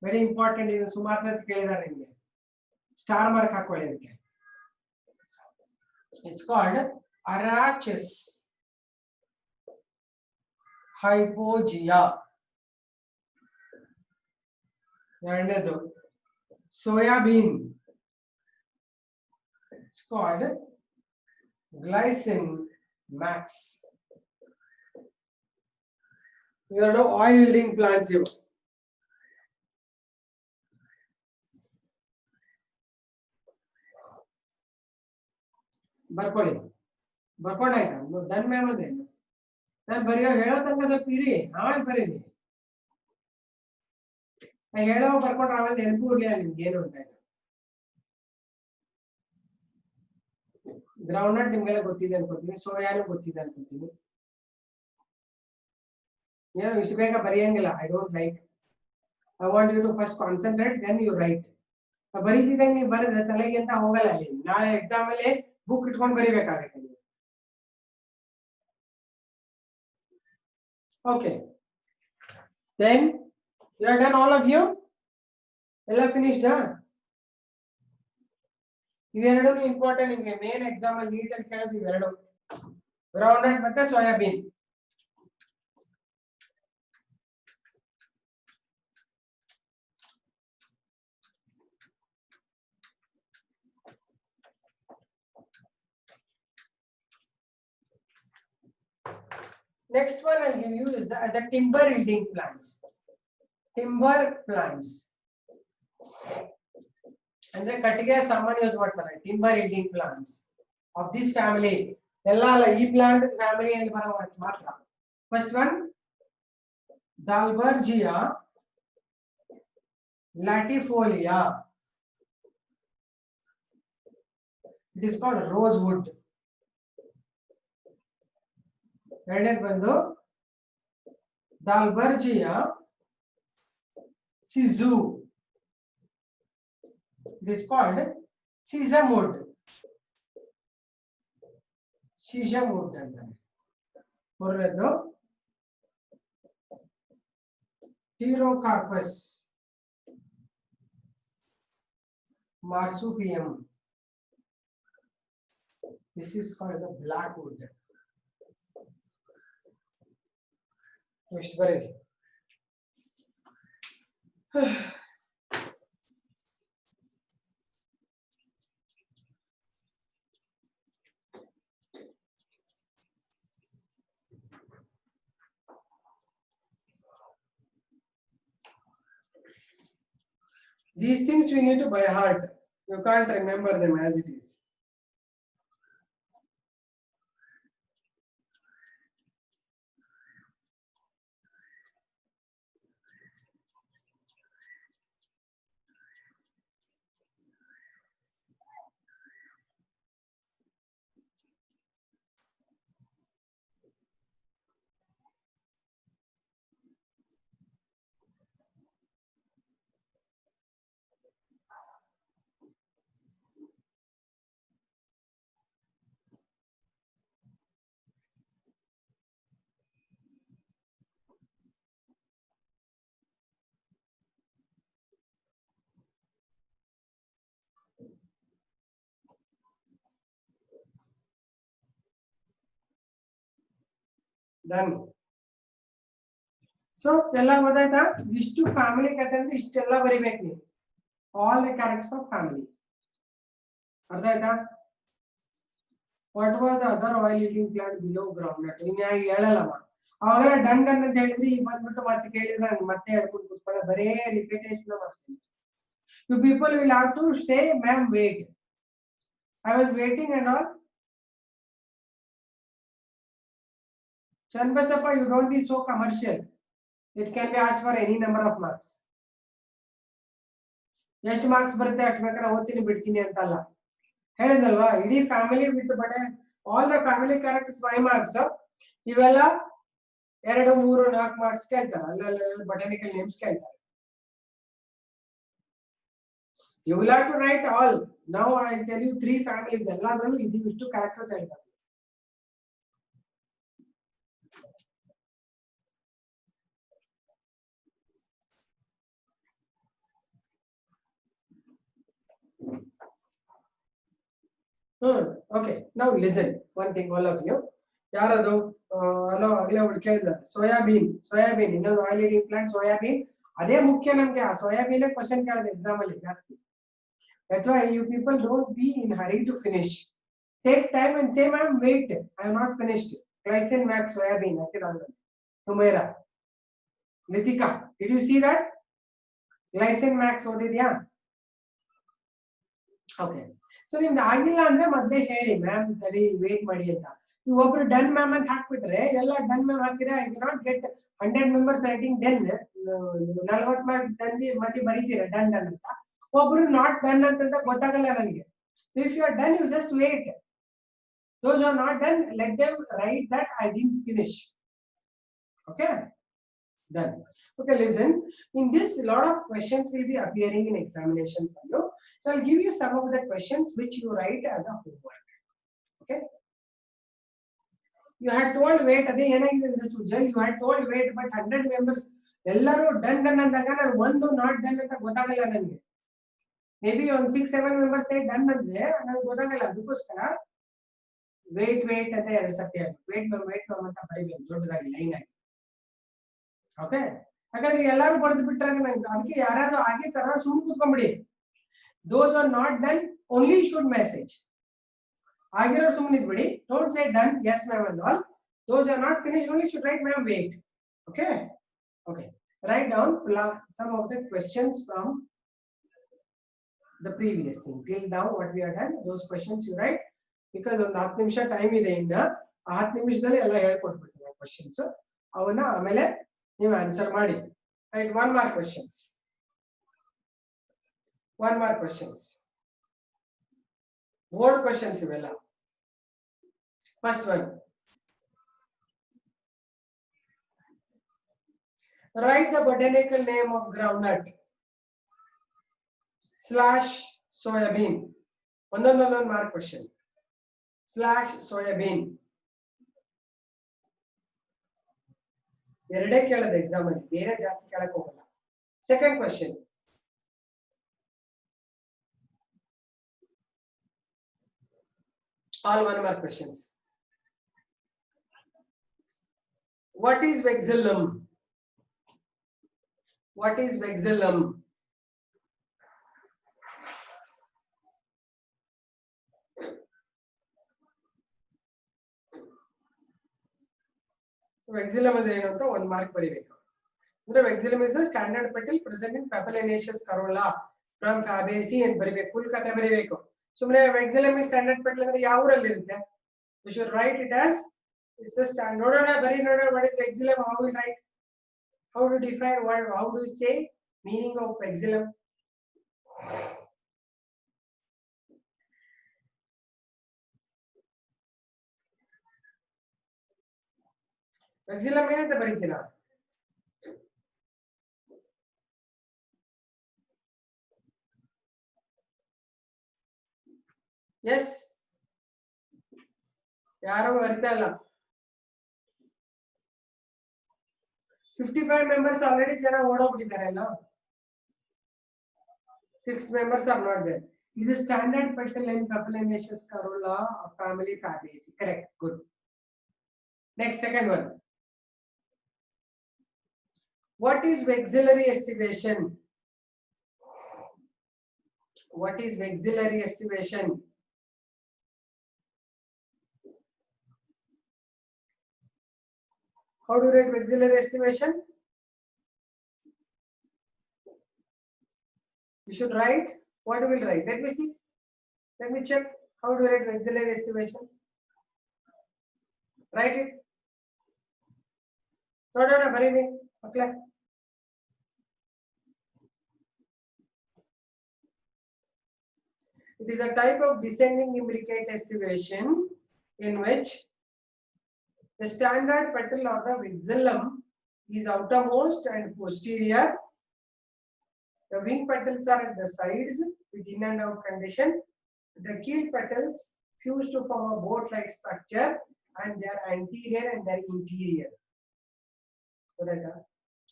Very important. ಇದು ಸುಮಾರು ಸತಿ ಕೇಳಿದ್ದಾರೆ ನಿಮಗೆ. ಸ್ಟಾರ್ ಮಾರ್ಕ್ ಹಾಕೊಳ್ಳಿ ಅದಕ್ಕೆ. It's called Arachis hypogea. ಎರಡನೇದು soybean. It's called Glycine max. ಎರಡು ಆಯಿಲ್ yielding plants ಇವು. ಬರ್ಕೊಳ್ಳಿ. ಬರ್ಕೊಂಡಾಯ್ತಾ? ಡನ್ ಮ್ಯಾಮ್ ಅದೇ ನಾನು ಬರೀ ಹೇಳೋ ತನಕ ಸ್ವಲ್ಪ ಇರಿ, ಆಮೇಲೆ ಬರೀರಿ. ಹೇಳೋ ಬರ್ಕೊಂಡ್ರೆ ಆಮೇಲೆ ನೆನಪು ಇರ್ಲಿಲ್ಲ ನಿಮ್ಗೆ ಏನು ಅಂತ. ಗ್ರೌಂಡ್ನಟ್ ನಿಮ್ಗೆಲ್ಲ ಗೊತ್ತಿದೆ ಅನ್ಕೋತೀನಿ, ಸೋಯಾನು ಗೊತ್ತಿದೆ ಅನ್ಕೋತೀನಿ. ಏನು ಇಷ್ಟು ಬೇಗ ಬರೆಯಂಗಿಲ್ಲ. I don't like. I want you to first concentrate, then you write. ಬರೀತಿದ್ದಂಗೆ ನೀವು ಬರೆದ್ರೆ ತಲೆಗೆ ಅಂತ ಹೋಗಲ್ಲ. ಅಲ್ಲಿ ನಾಳೆ ಎಕ್ಸಾಮ್ ಅಲ್ಲಿ ಬುಕ್ ಇಟ್ಕೊಂಡು ಬರೀಬೇಕಾಗತ್ತೆ ನೀವು. Okay, then you are done all of you. ಎಲ್ಲ ಫಿನಿಶ್ಡ್? ಇವೆರಡು ಇಂಪಾರ್ಟೆಂಟ್ ನಿಮ್ಗೆ. ಮೇನ್ ಎಕ್ಸಾಮ್ ಅಲ್ಲಿ ನೀಟ್ ಅಲ್ಲಿ ಕೇಳೋದು ಇವೆರಡು, ಗ್ರೌಂಡ್ನಟ್ ಮತ್ತೆ soybean. Next one I'll give you is as a timber yielding plants. Timber plants. And the Kattiga someone use what for timber yielding plants of this family. E plant family and matra. First one, Dalbergia latifolia. It is called rosewood. ಎರಡನೇದು ಬಂದು Dalbergia sisu. It is called sesame wood. Sesame wood ಅಂತಾರೆ. ಮೂರನೇದು Pterocarpus marsupium. This is called the blackwood. Next, very. These things we need to by heart. You can't remember them as it is. Done. So, ಎಲ್ಲ ಗೊತ್ತಾಯ್ತಾ ಇಷ್ಟು family ಕತೆ ಅಂದ್ರೆ ಇಷ್ಟೆಲ್ಲ ಬರಿಬೇಕು ನೀವು all the characters of family ಅರ್ಥ ಆಯ್ತಾ what was the other oil eating plant below ground nut ಇನ್ನು ಹೇಳಲ್ಲಮ್ಮ ಅವಾಗೆಲ್ಲ ಡನ್ ಡನ್ ಅಂತ ಹೇಳಿದ್ರಿ ಈಗ ಬಂದ್ಬಿಟ್ಟು ಮತ್ತೆ ಕೇಳಿದ್ರೆ ನಾನು ಮತ್ತೆ ಹೇಳ್ಕೊಂಡು ಕೂತ್ಕೊಳ್ಳೋ ಬರೇ ರಿಪಿಟೇಷನ್ ಮಾಡ್ತೀನಿ you people will have to say ma'am wait I was waiting and all Chanbasappa, you don't be so commercial. It can be asked for any number of marks. ಎಷ್ಟು ಮಾರ್ಕ್ಸ್ ಬರುತ್ತೆ ಅಷ್ಟು ಬೇಕಾದ್ರೆ ಓದ್ತೀನಿ ಬಿಡ್ತೀನಿ ಅಂತಲ್ಲ ಹೇಳಿದಲ್ವಾ ಇಡೀ family with but all the family characters 5 marks ಇವೆಲ್ಲ 2 3 4 marks ಕೇಳ್ತಾರೆ ಅಲ್ಲೆಲ್ಲ ಬಟಾನಿಕಲ್ ನೇಮ್ಸ್ ಕೇಳ್ತಾರೆ you will have to write all. Now I tell you 3 families ಎಲ್ಲಾದ್ರಲ್ಲೂ ಇಷ್ಟು ಕ್ಯಾರೆಕ್ಟರ್ಸ್ ಹೇಳ್ತಾರೆ Okay, now listen one thing all of you ಯಾರದು hello ಆಗಲೇ ಕೇಳಿದ soybean ಇನ್ನೊಂದು ಆಯಿಲ್ ಈಟಿಂಗ್ ಪ್ಲಾಂಟ್ ಸೋಯಾಬೀನ್ ಅದೇ ಮುಖ್ಯ ನಮಗೆ ಆ ಸೋಯಾಬೀನ್ ಕ್ವೆಶ್ಚನ್ ಕೇಳಿದೆ ಎಕ್ಸಾಮ್ ಅಲ್ಲಿ ಜಾಸ್ತಿ that's why you people don't be in hurry to finish take time and say ma'am wait I have not finished glycine max soybean hakidanga Humaira Nitika did you see that glycine max odidya okay so ನಿಮ್ದು ಆಗಿಲ್ಲ ಅಂದ್ರೆ ಮೊದಲೇ ಹೇಳಿ ma'am ಸರಿ wait ಮಾಡಿ ಅಂತ ನೀವು ಒಬ್ರು ಡನ್ ಮ್ಯಾಮ್ ಅಂತ ಹಾಕ್ಬಿಟ್ರೆ ಎಲ್ಲ ಡನ್ ಮ್ಯಾಮ್ ಹಾಕಿದ್ರೆ I not get 100 members writing done 40 mark ತಂದಿ ಮತ್ತೆ ಬರೀತೀರಾ ಡನ್ ಅಂತ ಒಬ್ರು ನಾಟ್ ಡನ್ ಅಂತ ಗೊತ್ತಾಗಲ್ಲ ನನಗೆ if you are done you just wait those are not done let them write that I didn't finish okay done okay listen in this a lot of questions will be appearing in examination for you so I'll give you some of the questions which you write as a homework okay you had told wait ade enaಗಿದೆ ಅಂದ್ರೆ Sujal you had told wait but 100 members ಎಲ್ಲರೂ done ಅಂದಾಗ ನಾನು ಒಂದು not done ಅಂತ ಗೊತ್ತಾಗಲ್ಲ ನನಗೆ may be ಒಂದು 6-7 members ಸೇ done ಅಂದ್ರೆ ನನಗೆ ಗೊತ್ತಾಗಲ್ಲ ಅದಕ್ಕೋಸ್ಕರ ವೇಟ್ ಅಂತ ಎರಡು ಸತಿ ಹೇಳಿ ವೇಟ್ ಅಂತ ಬರೀಬೇಕು ದೊಡ್ಡದಾಗಿ ಲೈನ್ ಆಗಿ ಓಕೆ ಹಾಗಾದ್ರೆ ಎಲ್ಲರೂ ಬರೆದು ಬಿಟ್ರೆ ಅದಕ್ಕೆ ಯಾರಾದ್ರೂ ಆಗಿ ತರ ಸುಮ್ಮನೆ ಕೂತ್ಕೊಂಡ್ಬಿಡಿ those are not done only should message ಆಗಿರೋ ಸುಮ್ಮನೆ ಇದ್ಬಿಡಿ don't say done yes ma'am and all Those are not finished only should write ma'am wait. Okay. Okay. Write down some of the questions from the previous thing. Till now what we have done, those questions you write because on 10 ನಿಮಿಷ time ಇದೆ ಇನ್ನ ಆ 10 ನಿಮಿಷದಲ್ಲಿ ಎಲ್ಲ ಹೇಳ್ಕೊಟ್ಬಿಡ್ತೀನಿ questions ಅವನ್ನ ಆಮೇಲೆ ನೀವು answer ಮಾಡಿ. Right 1 mark questions. 1 mark questions. Board questions ಇವೆಲ್ಲ. First one. Write the botanical name of groundnut / soybean. One mark question. / soybean. ಎರಡೇ ಕೇಳೋದು ಎಕ್ಸಾಮ್ ಅಲ್ಲಿ, ಬೇರೆ ಜಾಸ್ತಿ ಕೇಳಕ್ ಹೋಗಲ್ಲ. Second question. All 1 mark questions. What is vexillum? What is vexillum? Vexillum ಅಂದ್ರೆ ಏನು ಅಂತ 1 mark ಬರಿಬೇಕು. ಅಂದ್ರೆ vexillum is a standard petal present in Papilionaceous corolla from Fabaceae ಅಂತ ಬರಿಬೇಕು. ಫುಲ್ ಕಥೆ ಬರಿಬೇಕು. ಸುಮ್ಮನೆ vexillum is standard petal ಅಂದ್ರೆ ಯಾವ ಊರಲ್ಲಿ ಇರುತ್ತೆ? You should write it as it's the stand. ನೋಡೋಣ ಬರಿ ನೋಡೋಣ what is vexillum, how we write, how to define, how do you say meaning of vexillum? Vexillum ಏನಂತ ಬರೀತೀರಾ? Yes. ಯಾರು ಬರಿತಾ ಇಲ್ಲ. 55 members already ಜನ ಓಡೋಗ್ಬಿಟ್ಟಿದ್ದಾರೆ ಅಲ್ಲ. 6 members are not there. Is a standard petal in Papilionaceous corolla of family Fabaceae. Correct. Good. Next, second one. What is vexillary estivation? What is vexillary estivation? How do you write vexillary estivation? You should write. What do we write? Let me see. Let me check. How do you write vexillary estivation? Write it. No, Bharini. Apply. It is a type of descending imbricate estivation in which the standard petal of the vexillum is outermost and posterior. The wing petals are at the sides with in and out condition. The keel petals fuse to form a boat-like structure, and they are anterior and they are interior.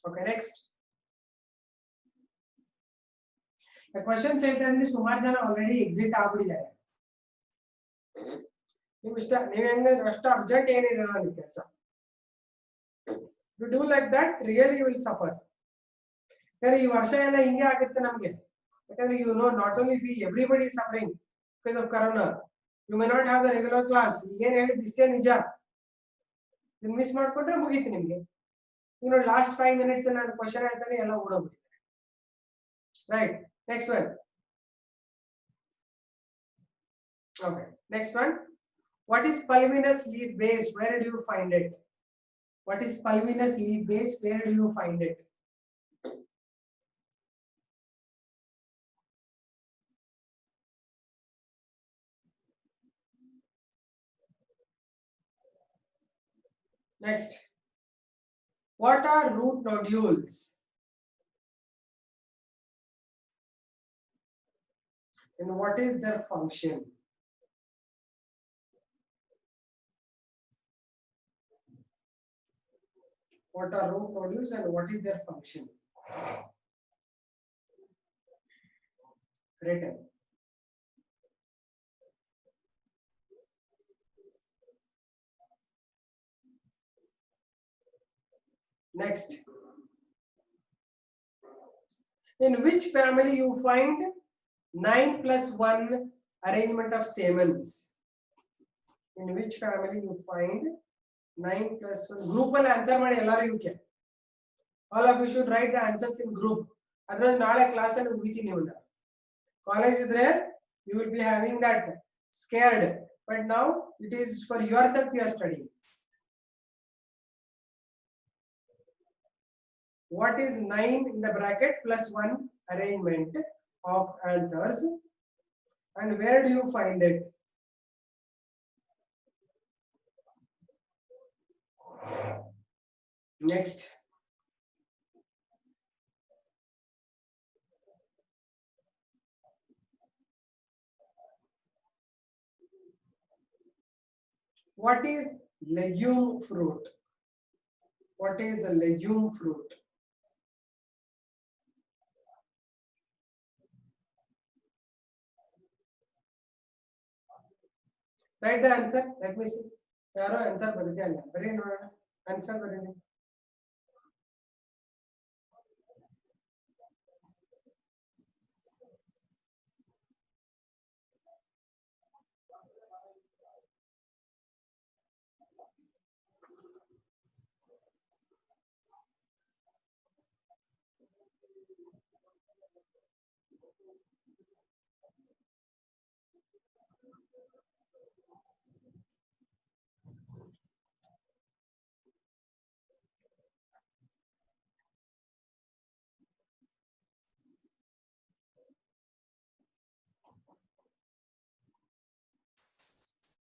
Okay, next. The question said that ಸುಮಾರು ಜನ already exit ಆಗ್ಬಿಟ್ಟಿದ್ದಾರೆ. ನೀವು ಅಷ್ಟು urgent ಏನಿದೆ ನನ್ನ ಕೆಲಸ. You do like that, really you will suffer. ಈ ವರ್ಷ ಎಲ್ಲ ಹಿಂಗೆ ಆಗುತ್ತೆ ನಮಗೆ. ಯಾಕಂದ್ರೆ you know not only we, everybody is suffering because of corona. You may not have the regular class. ಏನು ಹೇಳಿದ್ದು ಇಷ್ಟೇ ನಿಜ. ನೀವು ಮಿಸ್ ಮಾಡ್ಕೊಂಡ್ರೆ ಮುಗೀತು ನಿಮಗೆ. Last 5 minutes ನಾನು ಕ್ವಶನ್ ಹೇಳ್ತಾನೆ ಎಲ್ಲ ಓಡೋಗ್ಬಿಟ್ಟಿದ್ದಾರೆ. Right. Next one. Okay. Next one. What is pulminous leaf base? Where do you find it? What is pulminous leaf base? Where do you find it? Next. What are root nodules? And what is their function? What are root nodules and what is their function? Written. Next. In which family you find 9+1 arrangement of stamens? In which family you find 9 plus 1 group ಅಲ್ಲಿ answer ಮಾಡಿ ಎಲ್ಲರೂ ಇವಕ್ಕೆ all of you should write the answers in group ಅದರಲ್ಲಿ ನಾಳೆ class ಅಲ್ಲಿ ಮುಗಿತೀನಿ ನಿಮ್ಮನ್ನ college ಇದ್ರೆ you will be having that scared but now it is for yourself you are studying. What is 9 in the bracket plus 1 arrangement of anthers and where do you find it? Next. What is legume fruit? What is a legume fruit? Write the answer. Let me see. Yaro answer barite alla. Bari nodoಣ. Answer barine.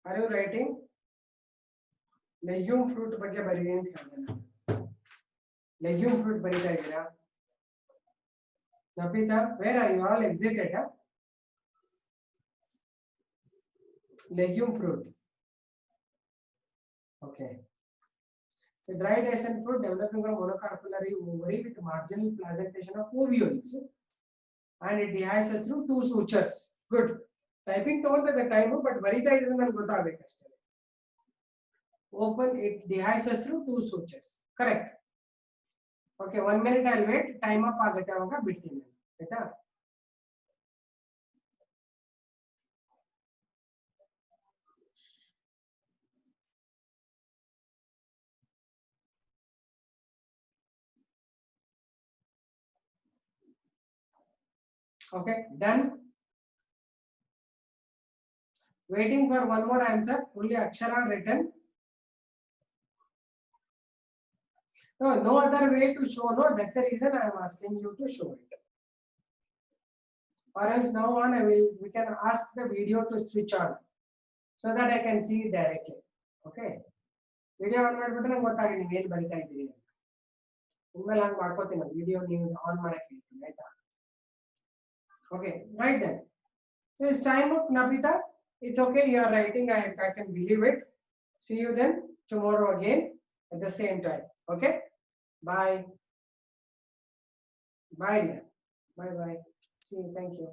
Are you writing? Legume fruit ಬಗ್ಗೆ ಬರೀರಿ ಅಂತ ಹೇಳಿದೆ ನಾನು. Legume fruit ಬರೀತಾ ಇದ್ದೀರಾ? Napita, where are you all exited? Huh? Legume fruit. Okay. The dry descent fruit developing from monocarpellary ovary with marginal presentation of ovioles and it dehisces through 2 sutures. Good. Typing ತಗೊಂಡ್ರೆ the time but ಬರೀತಾ ಇದ್ರೆ ನನಗೆ ಗೊತ್ತಾಗಬೇಕು ಅಷ್ಟೇ. Open it dehisces through 2 sutures. Correct. Okay, 1 minute I'll wait. Time up ಆಗುತ್ತೆ ಅವಾಗ ಬಿಡ್ತೀನಿ ಆಯ್ತಾ? Okay, done. Waiting for one more answer. Only Akshara written. No other way to show. No, that's the reason I am asking you to show it. Or else now on, we can ask the video to switch on so that I can see it directly. Okay. Video on ಮಾಡಿಬಿಟ್ರೆ ನಂಗೆ ಗೊತ್ತಾಗಿ ನೀವು ಏನು ಬರಿತಾ ಇದ್ದೀರಿ ಅಂತ. ಇನ್ಮೇಲೆ ಹಂಗೆ ಮಾಡ್ಕೋತೀನಿ ವಿಡಿಯೋ ನೀವು ಆನ್ ಮಾಡಕ್ಕೆ ಹೇಳ್ತೀನಿ ಆಯ್ತಾ? Okay, right then. So it's time up, Nabita. It's okay, you are writing. I can believe it. See you then tomorrow again at the same time. Okay? Bye. Bye, dear. Bye bye. See you. Thank you.